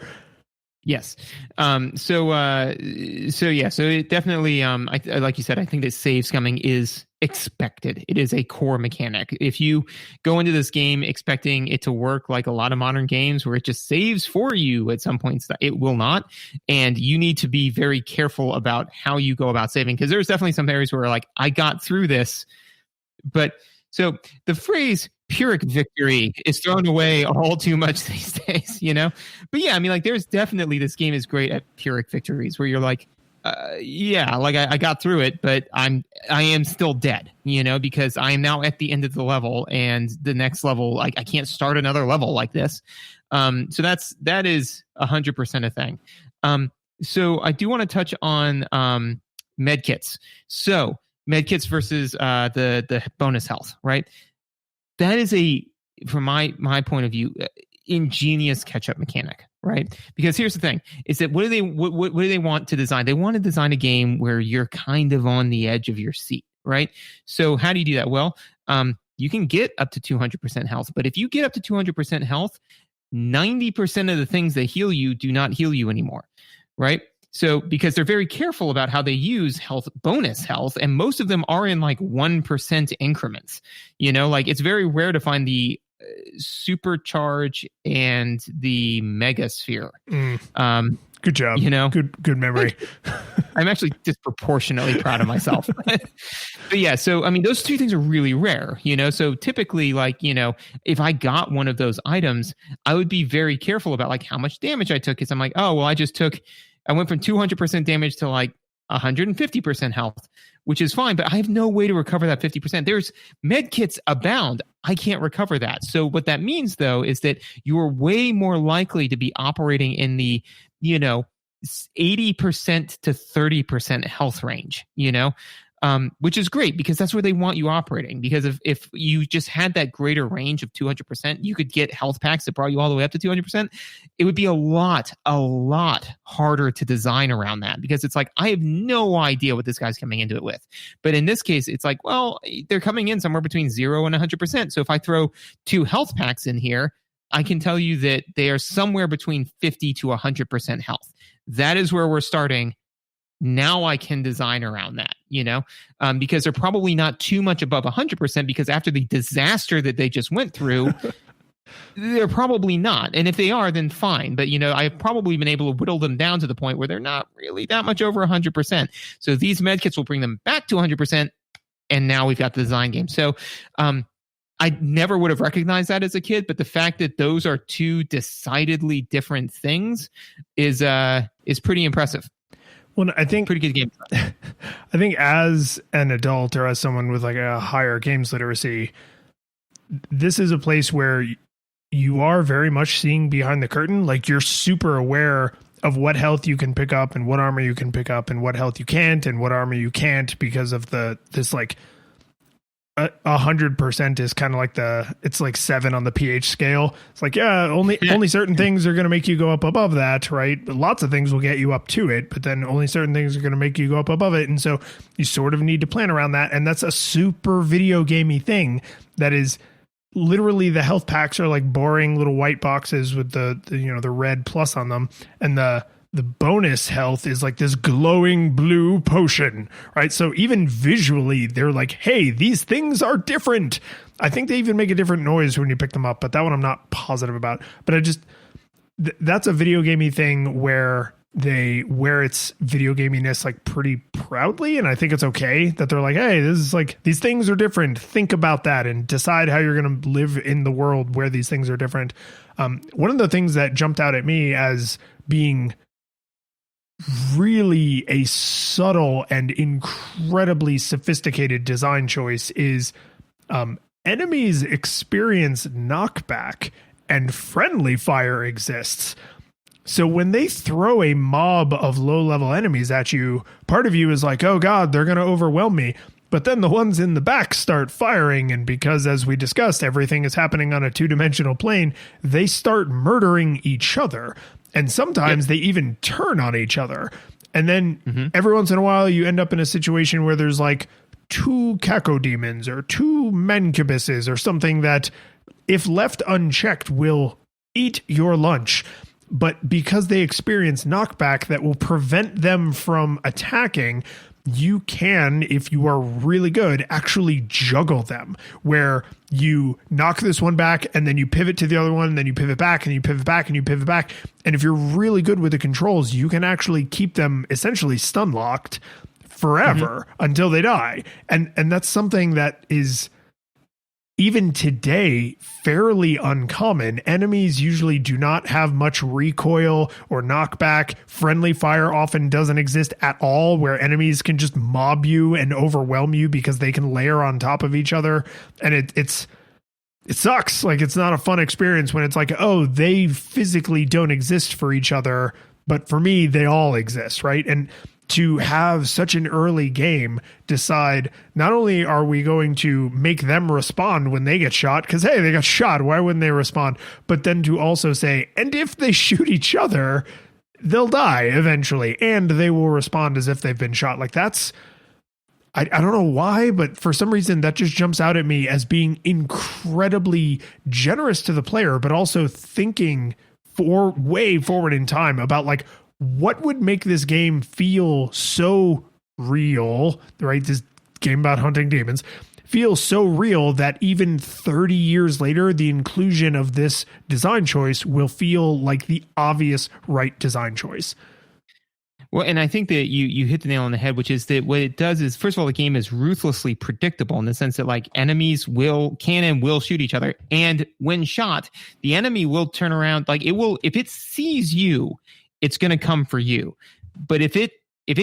Yes. So it definitely, like you said, I think that save scumming is expected. It is a core mechanic. If you go into this game expecting it to work like a lot of modern games where it just saves for you at some points, it will not. And you need to be very careful about how you go about saving, because there's definitely some areas where like, I got through this, but so the phrase Pyrrhic victory is thrown away all too much these days, you know? But yeah, I mean, like, there's definitely, this game is great at Pyrrhic victories where you're like, yeah, like I got through it, but I am still dead, you know, because I am now at the end of the level, and the next level, like, I can't start another level like this. So that is 100% a thing. So I do want to touch on medkits. So medkits versus the bonus health, right? That is from my point of view, ingenious catch-up mechanic, right? Because here's the thing: is that what do they want to design? They want to design a game where you're kind of on the edge of your seat, right? So how do you do that? Well, you can get up to 200% health, but if you get up to 200% health, 90% of the things that heal you do not heal you anymore, right? So because they're very careful about how they use bonus health, and most of them are in like 1% increments. You know, like, it's very rare to find the supercharge and the mega sphere. Good job. You know, good memory. I'm actually disproportionately proud of myself. But yeah, so I mean, those two things are really rare, you know. So typically, like, you know, if I got one of those items, I would be very careful about like how much damage I took, because I'm like, oh, well, I went from 200% damage to like 150% health, which is fine, but I have no way to recover that 50%. There's med kits abound. I can't recover that. So what that means, though, is that you're way more likely to be operating in the, you know, 80% to 30% health range, you know, which is great, because that's where they want you operating. Because if you just had that greater range of 200%, you could get health packs that brought you all the way up to 200%. It would be a lot harder to design around that, because it's like, I have no idea what this guy's coming into it with. But in this case, it's like, well, they're coming in somewhere between 0 and 100%. So if I throw 2 health packs in here, I can tell you that they are somewhere between 50 to 100% health. That is where we're starting. Now I can design around that, you know, because they're probably not too much above 100%, because after the disaster that they just went through, they're probably not. And if they are, then fine. But, you know, I've probably been able to whittle them down to the point where they're not really that much over 100%. So these medkits will bring them back to 100%. And now we've got the design game. So I never would have recognized that as a kid. But the fact that those are two decidedly different things is pretty impressive. Well, I think pretty good game. I think as an adult, or as someone with like a higher games literacy, this is a place where you are very much seeing behind the curtain. Like, you're super aware of what health you can pick up and what armor you can pick up and what health you can't and what armor you can't, because of this like 100% is kind of like it's like 7 on the pH scale. It's like, yeah, only certain things are going to make you go up above that, right? But lots of things will get you up to it, but then only certain things are going to make you go up above it. And so you sort of need to plan around that. And that's a super video gamey thing. That is literally, the health packs are like boring little white boxes with the you know, the red plus on them. And the bonus health is like this glowing blue potion, right? So even visually, they're like, hey, these things are different. I think they even make a different noise when you pick them up, but that one I'm not positive about. But that's a video gamey thing where they wear its video gaminess like pretty proudly. And I think it's okay that they're like, hey, this is like, these things are different. Think about that and decide how you're going to live in the world where these things are different. One of the things that jumped out at me as being really a subtle and incredibly sophisticated design choice is enemies experience knockback and friendly fire exists. So when they throw a mob of low-level enemies at you, part of you is like, oh God, they're going to overwhelm me. But then the ones in the back start firing, and because, as we discussed, everything is happening on a two-dimensional plane, they start murdering each other. And sometimes they even turn on each other. And then every once in a while, you end up in a situation where there's like 2 cacodemons or 2 mancubuses or something that, if left unchecked, will eat your lunch. But because they experience knockback that will prevent them from attacking, you can, if you are really good, actually juggle them, where you knock this one back and then you pivot to the other one, and then you pivot back and you pivot back and you pivot back. And if you're really good with the controls, you can actually keep them essentially stun locked forever until they die. And that's something that is, even today, fairly uncommon. Enemies usually do not have much recoil or knockback. Friendly fire often doesn't exist at all, where enemies can just mob you and overwhelm you because they can layer on top of each other. And it sucks. Like, it's not a fun experience when it's like, oh, they physically don't exist for each other, but for me, they all exist, right? And to have such an early game decide, not only are we going to make them respond when they get shot, because, hey, they got shot, why wouldn't they respond? But then to also say, and if they shoot each other, they'll die eventually, and they will respond as if they've been shot. Like, that's, I don't know why, but for some reason that just jumps out at me as being incredibly generous to the player, but also thinking for way forward in time about, like, what would make this game feel so real, right? This game about hunting demons feels so real that even 30 years later, the inclusion of this design choice will feel like the obvious right design choice. Well, and I think that you hit the nail on the head, which is that what it does is, first of all, the game is ruthlessly predictable in the sense that, like, enemies can and will shoot each other. And when shot, the enemy will turn around. Like, it will, if it sees you, it's going to come for you. But if it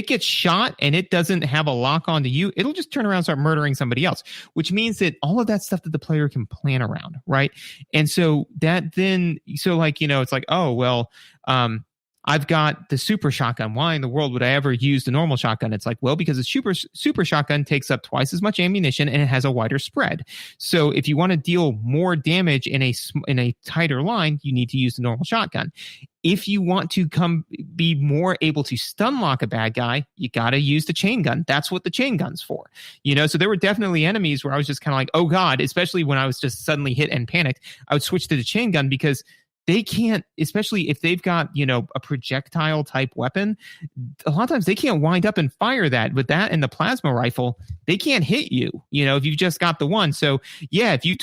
gets shot and it doesn't have a lock onto you, it'll just turn around and start murdering somebody else, which means that all of that stuff that the player can plan around, right? And so that then, so like, it's like, oh, well, I've got the super shotgun. Why in the world would I ever use the normal shotgun? It's like, well, because the super shotgun takes up twice as much ammunition and it has a wider spread. So if you want to deal more damage in a tighter line, you need to use the normal shotgun. If you want to be more able to stun lock a bad guy, you got to use the chain gun. That's what the chain gun's for. So there were definitely enemies where I was just kind of like, oh God, especially when I was just suddenly hit and panicked, I would switch to the chain gun because they can't, especially if they've got, a projectile type weapon, a lot of times they can't wind up and fire that. With that and the plasma rifle, they can't hit you, if you've just got the one. So yeah, if you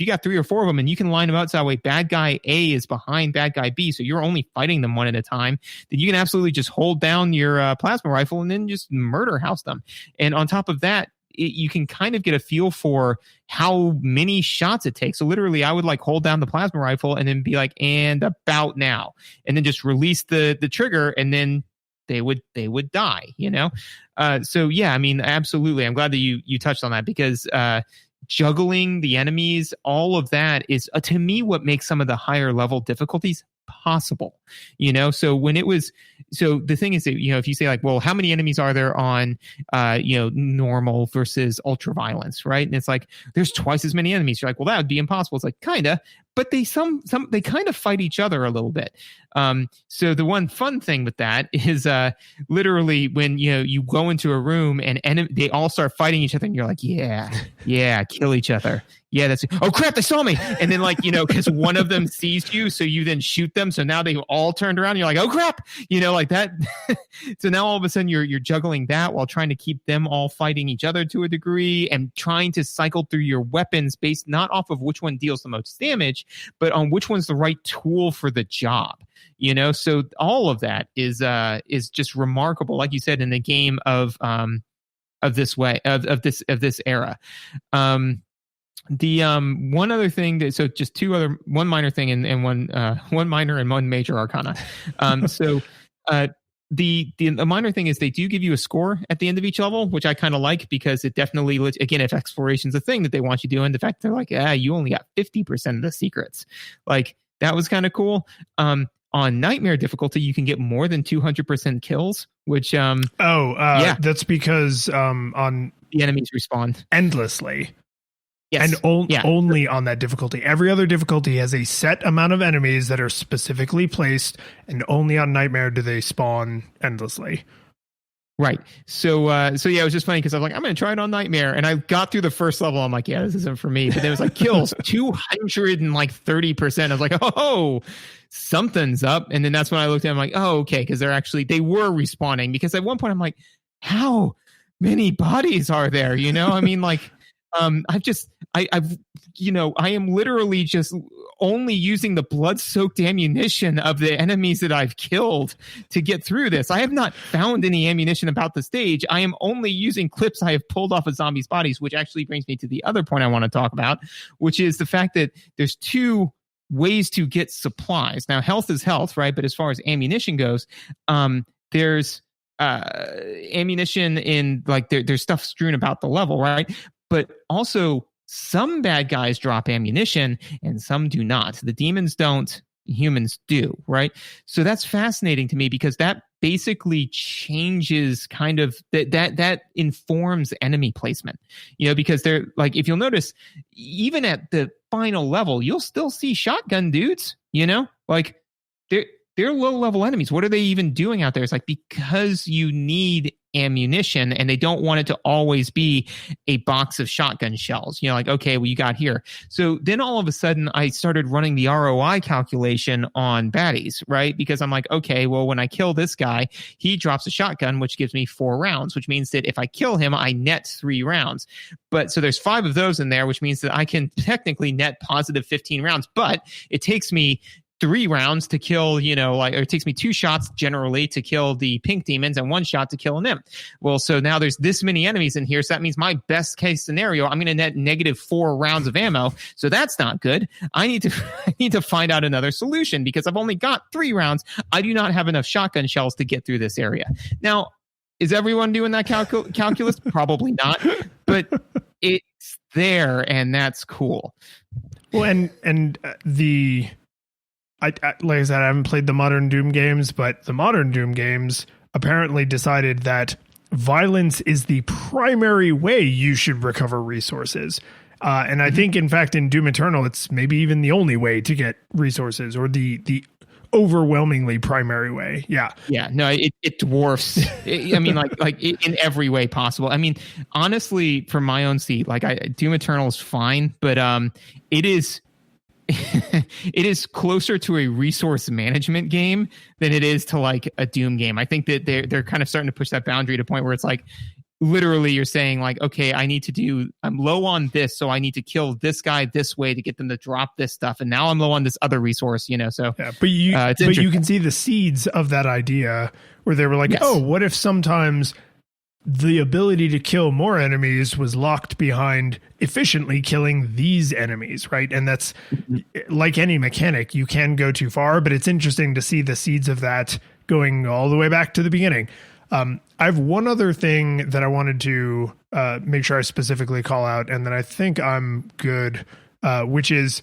got 3 or 4 of them and you can line them out so that way bad guy A is behind bad guy B, so you're only fighting them one at a time, then you can absolutely just hold down your plasma rifle and then just murder house them. And on top of that, you can kind of get a feel for how many shots it takes. So literally I would like hold down the plasma rifle and then be like, and about now, and then just release the trigger and then they would die, So yeah, I mean, absolutely. I'm glad that you touched on that because, juggling the enemies, all of that is to me what makes some of the higher level difficulties possible. So the thing is that, if you say like, well, how many enemies are there on normal versus ultra violence, right? And it's like there's twice as many enemies. You're like, well, that would be impossible. It's like kinda, but they kind of fight each other a little bit. So the one fun thing with that is literally when you go into a room and they all start fighting each other and you're like, yeah, kill each other. Yeah, that's, oh crap, they saw me. And then like, because one of them sees you, so you then shoot them. So now they all turned around and you're like, oh crap, like that. So now all of a sudden you're juggling that while trying to keep them all fighting each other to a degree and trying to cycle through your weapons based not off of which one deals the most damage, but on which one's the right tool for the job. So all of that is just remarkable, like you said, in the game of this era. The one other thing so just one minor thing and one minor and one major arcana. The minor thing is they do give you a score at the end of each level, which I kind of like because it definitely, again, if exploration's a thing that they want you doing, the fact they're like, you only got 50% of the secrets, like that was kind of cool. On nightmare difficulty, you can get more than 200% kills, which that's because on the enemies respawn endlessly. Yes. And only on that difficulty. Every other difficulty has a set amount of enemies that are specifically placed, and only on Nightmare do they spawn endlessly. Right. So yeah, it was just funny because I was like, I'm going to try it on Nightmare. And I got through the first level. I'm like, yeah, this isn't for me. But then it was like kills 230%. I was like, oh, something's up. And then that's when I looked at it. I'm like, oh, okay. Because they were respawning. Because at one point I'm like, how many bodies are there? You know, I mean, like, I am literally just only using the blood-soaked ammunition of the enemies that I've killed to get through this. I have not found any ammunition about the stage. I am only using clips I have pulled off of zombies' bodies, which actually brings me to the other point I want to talk about, which is the fact that there's two ways to get supplies. Now, health is health, right? But as far as ammunition goes, there's ammunition in, like, there's stuff strewn about the level, right? But also, some bad guys drop ammunition and some do not. The demons don't, humans do, right? So that's fascinating to me because that basically changes kind of that informs enemy placement, you know, because they're like, if you'll notice, even at the final level, you'll still see shotgun dudes, you know, like they're low level enemies. What are they even doing out there? It's like, because you need ammunition and they don't want it to always be a box of shotgun shells. You know, like, okay, well, you got here. So then all of a sudden I started running the ROI calculation on baddies, right? Because I'm like, okay, well, when I kill this guy, he drops a shotgun, which gives me 4 rounds, which means that if I kill him, I net 3 rounds. But so there's 5 of those in there, which means that I can technically net positive 15 rounds, but it takes me 3 rounds to kill, you know, like, or it takes me 2 shots generally to kill the pink demons and 1 shot to kill an imp. Well, so now there's this many enemies in here. So that means my best case scenario, I'm going to net negative 4 rounds of ammo. So that's not good. I need to find out another solution because I've only got 3 rounds. I do not have enough shotgun shells to get through this area. Now, is everyone doing that calculus? Probably not, but it's there and that's cool. Well, and like I said, I haven't played the modern Doom games, but the modern Doom games apparently decided that violence is the primary way you should recover resources. And I think, in fact, in Doom Eternal, it's maybe even the only way to get resources, or the overwhelmingly primary way. Yeah. Yeah. No, it dwarfs. I mean, like in every way possible. I mean, honestly, from my own seat, like Doom Eternal is fine, but it is. It is closer to a resource management game than it is to like a Doom game. I think that they're kind of starting to push that boundary to a point where it's like, literally you're saying like, okay, I'm low on this, so I need to kill this guy this way to get them to drop this stuff. And now I'm low on this other resource, you know? So, yeah, but you can see the seeds of that idea where they were like, yes. Oh, what if sometimes the ability to kill more enemies was locked behind efficiently killing these enemies, right? And that's like any mechanic, you can go too far, but it's interesting to see the seeds of that going all the way back to the beginning. I have one other thing that I wanted to make sure I specifically call out, and then I think I'm good, which is,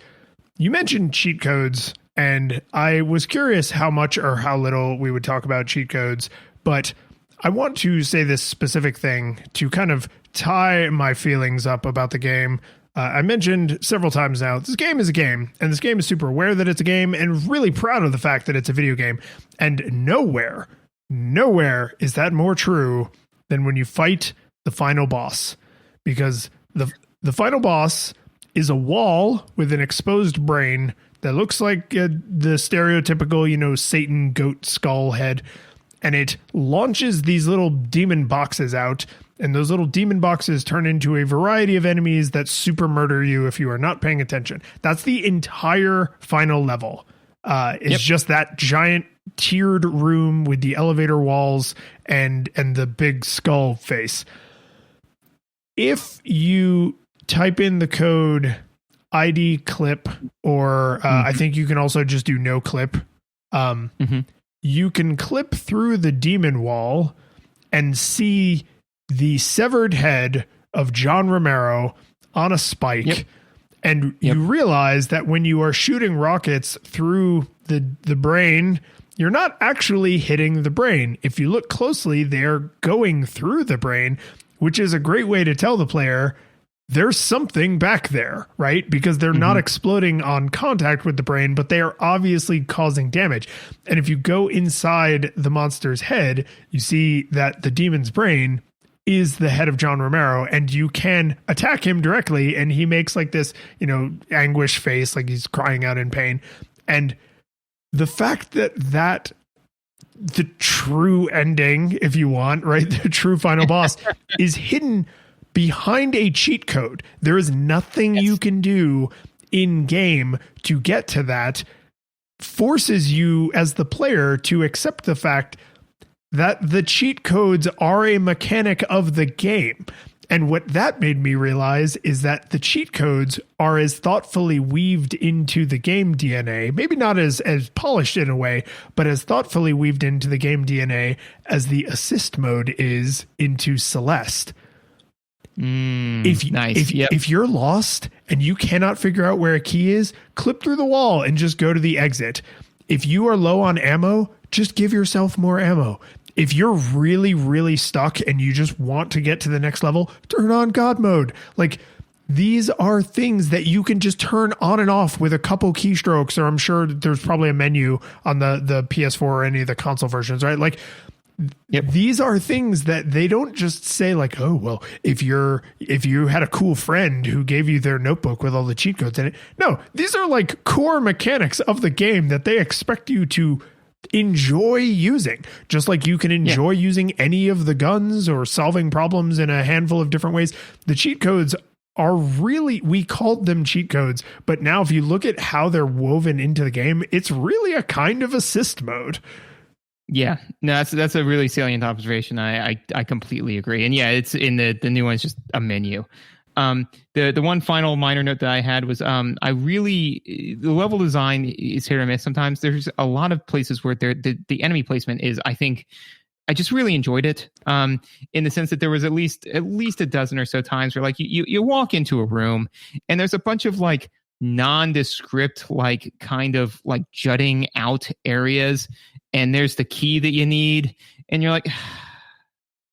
you mentioned cheat codes, and I was curious how much or how little we would talk about cheat codes, but I want to say this specific thing to kind of tie my feelings up about the game. I mentioned several times now, this game is a game, and this game is super aware that it's a game and really proud of the fact that it's a video game. And nowhere is that more true than when you fight the final boss, because the final boss is a wall with an exposed brain that looks like the stereotypical, you know, Satan goat skull head. And it launches these little demon boxes out, and those little demon boxes turn into a variety of enemies that super murder you if you are not paying attention. That's the entire final level. It's just that giant tiered room with the elevator walls and the big skull face. If you type in the code ID clip, or I think you can also just do no clip, you can clip through the demon wall and see the severed head of John Romero on a spike. Yep. And you realize that when you are shooting rockets through the brain, you're not actually hitting the brain. If you look closely, they're going through the brain, which is a great way to tell the player there's something back there, right? Because they're not exploding on contact with the brain, but they are obviously causing damage. And if you go inside the monster's head, you see that the demon's brain is the head of John Romero, and you can attack him directly, and he makes like this, anguish face, like he's crying out in pain. And the fact that the true ending, if you want, right, the true final boss is hidden behind a cheat code. There is nothing you can do in game to get to that, forces you as the player to accept the fact that the cheat codes are a mechanic of the game. And what that made me realize is that the cheat codes are as thoughtfully weaved into the game DNA, maybe not as polished in a way, but as thoughtfully weaved into the game DNA as the assist mode is into Celeste. If you're lost and you cannot figure out where a key is, clip through the wall and just go to the exit. If you are low on ammo, just give yourself more ammo. If you're really, really stuck and you just want to get to the next level, turn on God mode. Like, these are things that you can just turn on and off with a couple keystrokes, or I'm sure there's probably a menu on the PS4 or any of the console versions, right? Like, these are things that they don't just say like, oh, well, if you had a cool friend who gave you their notebook with all the cheat codes in it. No, these are like core mechanics of the game that they expect you to enjoy using, just like you can enjoy using any of the guns or solving problems in a handful of different ways. The cheat codes are really, we called them cheat codes, but now if you look at how they're woven into the game, it's really a kind of assist mode. Yeah, no, that's a really salient observation. I completely agree. And yeah, it's in the new one, it's just a menu. The one final minor note that I had was the level design is hit or miss sometimes. There's a lot of places where the enemy placement is, I think, I just really enjoyed it in the sense that there was at least a dozen or so times where like you walk into a room and there's a bunch of like nondescript, like kind of like jutting out areas, and there's the key that you need, and you're like,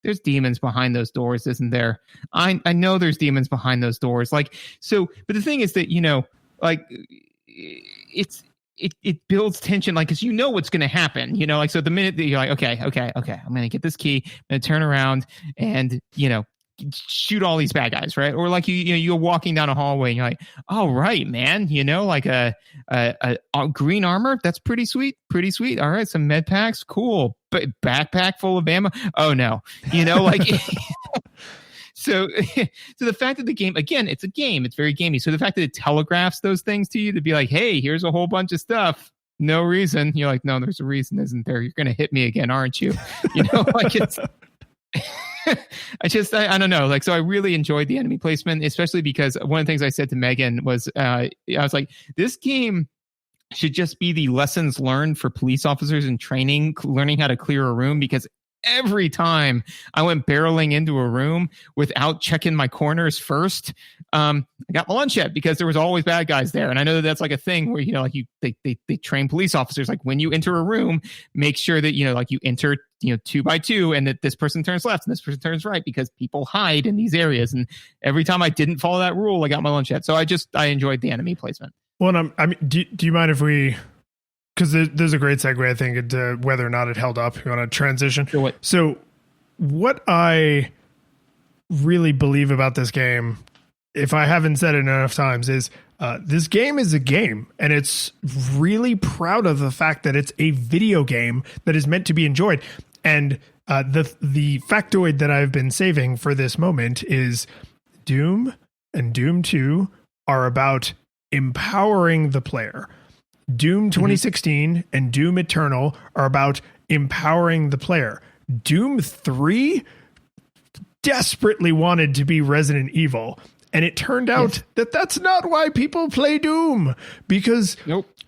there's demons behind those doors, isn't there? I know there's demons behind those doors. Like, so, but the thing is that, like it builds tension, like, cause what's going to happen, like, so the minute that you're like, okay, I'm going to get this key, I'm going to turn around and, shoot all these bad guys, right? Or like you're walking down a hallway and you're like, all right, man, like a green armor, that's pretty sweet. All right, some med packs, cool. But backpack full of ammo, oh no, like so the fact that the game, again, it's a game, it's very gamey, so the fact that it telegraphs those things to you to be like, hey, here's a whole bunch of stuff, no reason, you're like, no, there's a reason, isn't there? You're gonna hit me again, aren't you? Like, it's I don't know. Like, so I really enjoyed the enemy placement, especially because one of the things I said to Megan was, I was like, this game should just be the lessons learned for police officers in training, learning how to clear a room, because every time I went barreling into a room without checking my corners first, I got my lunch yet, because there was always bad guys there. And I know that that's like a thing where, like they train police officers, like when you enter a room, make sure that, like you enter, 2 by 2, and that this person turns left and this person turns right, because people hide in these areas. And every time I didn't follow that rule, I got my lunch yet. So I enjoyed the enemy placement. Well, do you mind if we, because there's a great segue, I think, into whether or not it held up. You want to transition? So what I really believe about this game, if I haven't said it enough times, is this game is a game, and it's really proud of the fact that it's a video game that is meant to be enjoyed. And the factoid that I've been saving for this moment is Doom and Doom 2 are about empowering the player. Doom 2016 and Doom Eternal are about empowering the player. Doom 3 desperately wanted to be Resident Evil, and it turned out that that's not why people play Doom, because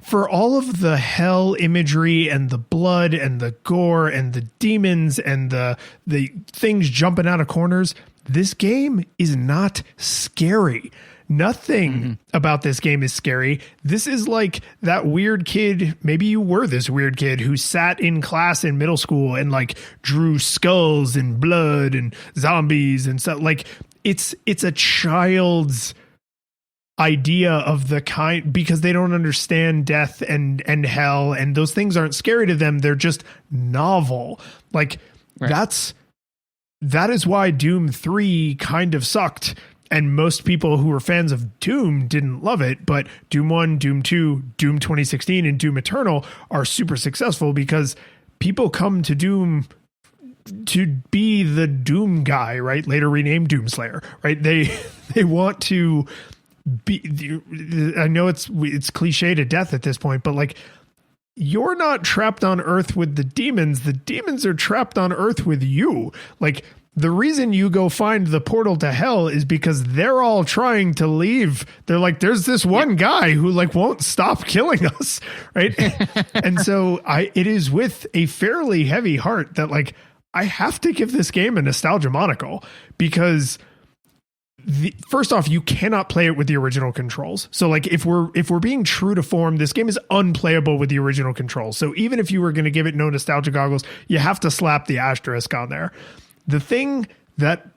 for all of the hell imagery and the blood and the gore and the demons and the things jumping out of corners, this game is not scary. Nothing about this game is scary. This is like that weird kid. Maybe you were this weird kid who sat in class in middle school and like drew skulls and blood and zombies and stuff. Like it's a child's idea of the kind, because they don't understand death and hell, and those things aren't scary to them. They're just novel. Like that is why Doom 3 kind of sucked. And most people who were fans of Doom didn't love it, but Doom 1, Doom 2, Doom 2016, and Doom Eternal are super successful because people come to Doom to be the Doom guy, right? Later renamed Doomslayer, right? They want to be, I know it's cliche to death at this point, but like, you're not trapped on Earth with the demons. The demons are trapped on Earth with you. Like, the reason you go find the portal to hell is because they're all trying to leave. They're like, there's this one guy who like won't stop killing us. Right. And so it is with a fairly heavy heart that like, I have to give this game a nostalgia monocle, because first off, you cannot play it with the original controls. So like if we're being true to form, this game is unplayable with the original controls. So even if you were going to give it no nostalgia goggles, you have to slap the asterisk on there. The thing that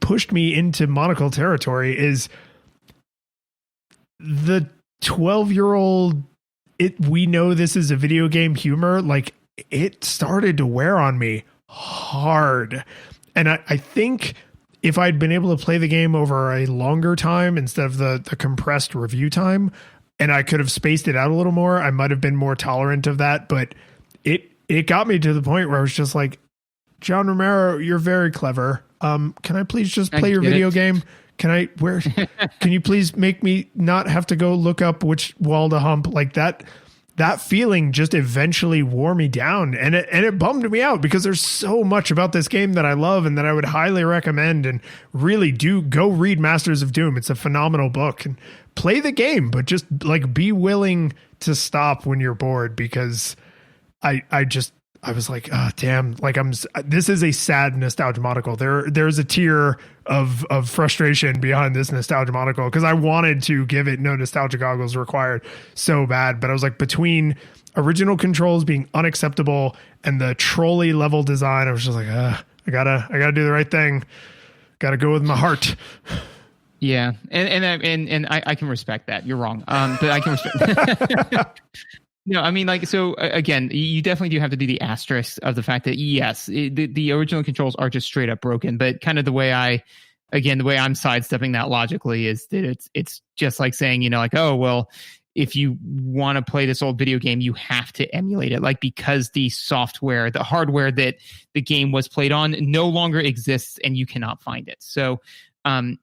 pushed me into monocle territory is the 12-year-old, we know this is a video game humor. Like, it started to wear on me hard. And I think if I'd been able to play the game over a longer time instead of the compressed review time, and I could have spaced it out a little more, I might have been more tolerant of that. But it got me to the point where I was just like, John Romero, you're very clever. Can I please just play your video game? Can you please make me not have to go look up which wall to hump? Like that feeling just eventually wore me down, and it bummed me out, because there's so much about this game that I love and that I would highly recommend, and really do go read Masters of Doom. It's a phenomenal book, and play the game, but just like be willing to stop when you're bored, because I was like, oh, damn, like this is a sad nostalgia monocle. There's a tier of frustration behind this nostalgia monocle, because I wanted to give it no nostalgia goggles required so bad. But I was like, between original controls being unacceptable and the trolley level design, I was just like, I gotta do the right thing. Gotta go with my heart. Yeah. And I can respect that. You're wrong. But I can respect No, I mean, like, so again, you definitely do have to do the asterisk of the fact that, yes, the original controls are just straight up broken. But kind of the way I'm sidestepping that logically is that it's just like saying, you know, like, oh, well, if you want to play this old video game, you have to emulate it. Like, because the software, the hardware that the game was played on no longer exists and you cannot find it. So, and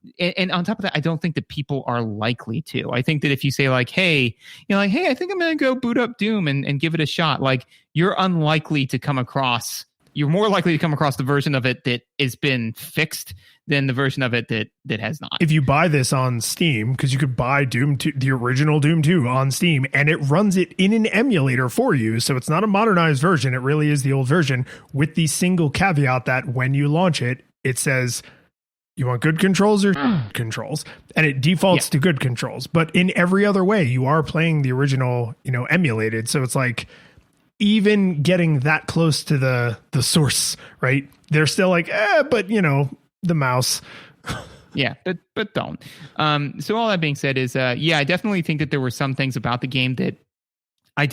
on top of that, I don't think that people are likely to. I think that if you say like, hey, I think I'm going to go boot up Doom and give it a shot, like, you're more likely to come across the version of it that has been fixed than the version of it that has not. If you buy this on Steam, because you could buy Doom 2, the original Doom 2 on Steam, and it runs it in an emulator for you. So it's not a modernized version. It really is the old version, with the single caveat that when you launch it, it says, you want good controls or controls? And it defaults to good controls. But in every other way, you are playing the original, emulated. So it's like, even getting that close to the source, right? They're still like, but the mouse. Yeah, but don't. So all that being said is, I definitely think that there were some things about the game that I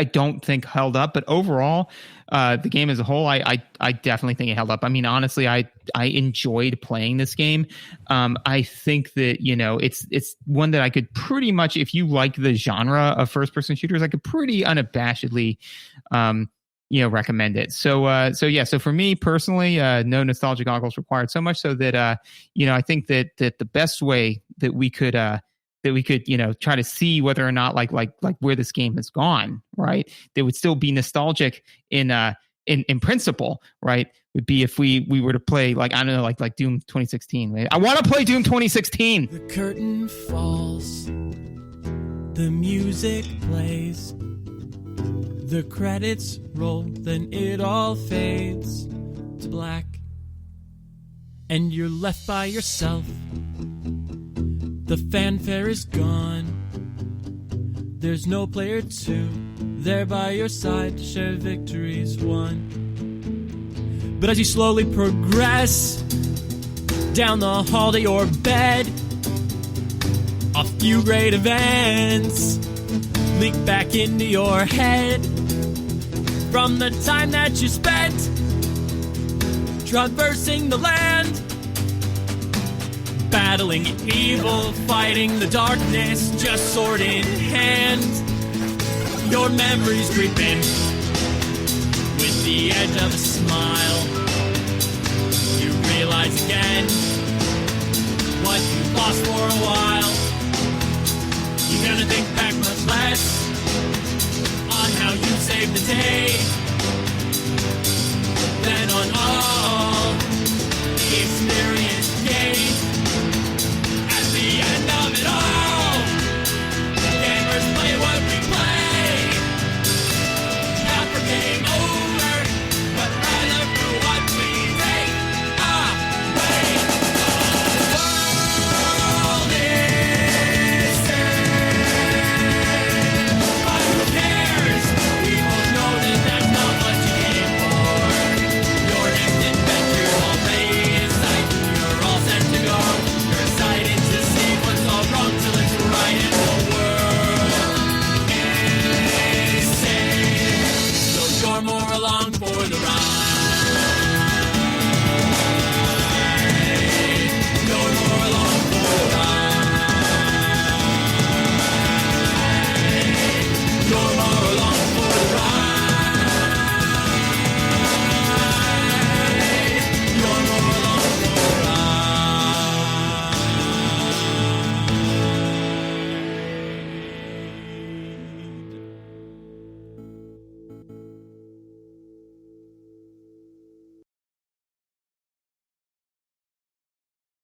don't think held up, but overall, the game as a whole, I definitely think it held up. I mean, honestly, I enjoyed playing this game. I think that, it's one that I could pretty much, if you like the genre of first person shooters, I could pretty unabashedly, recommend it. So for me personally, no nostalgia goggles required, so much so that, I think that the best way that we could try to see whether or not like where this game has gone, right? They would still be nostalgic in principle, right? Would be if we were to play like Doom 2016. Right? I want to play Doom 2016. The curtain falls, the music plays, the credits roll, then it all fades to black, and you're left by yourself The fanfare is gone. There's no player two there by your side to share victories won. But as you slowly progress down the hall to your bed, a few great events leak back into your head from the time that you spent traversing the land, battling evil, fighting the darkness, just sword in hand. Your memories creep in with the edge of a smile. You realize again what you lost for a while. You're gonna think back much less on how you saved the day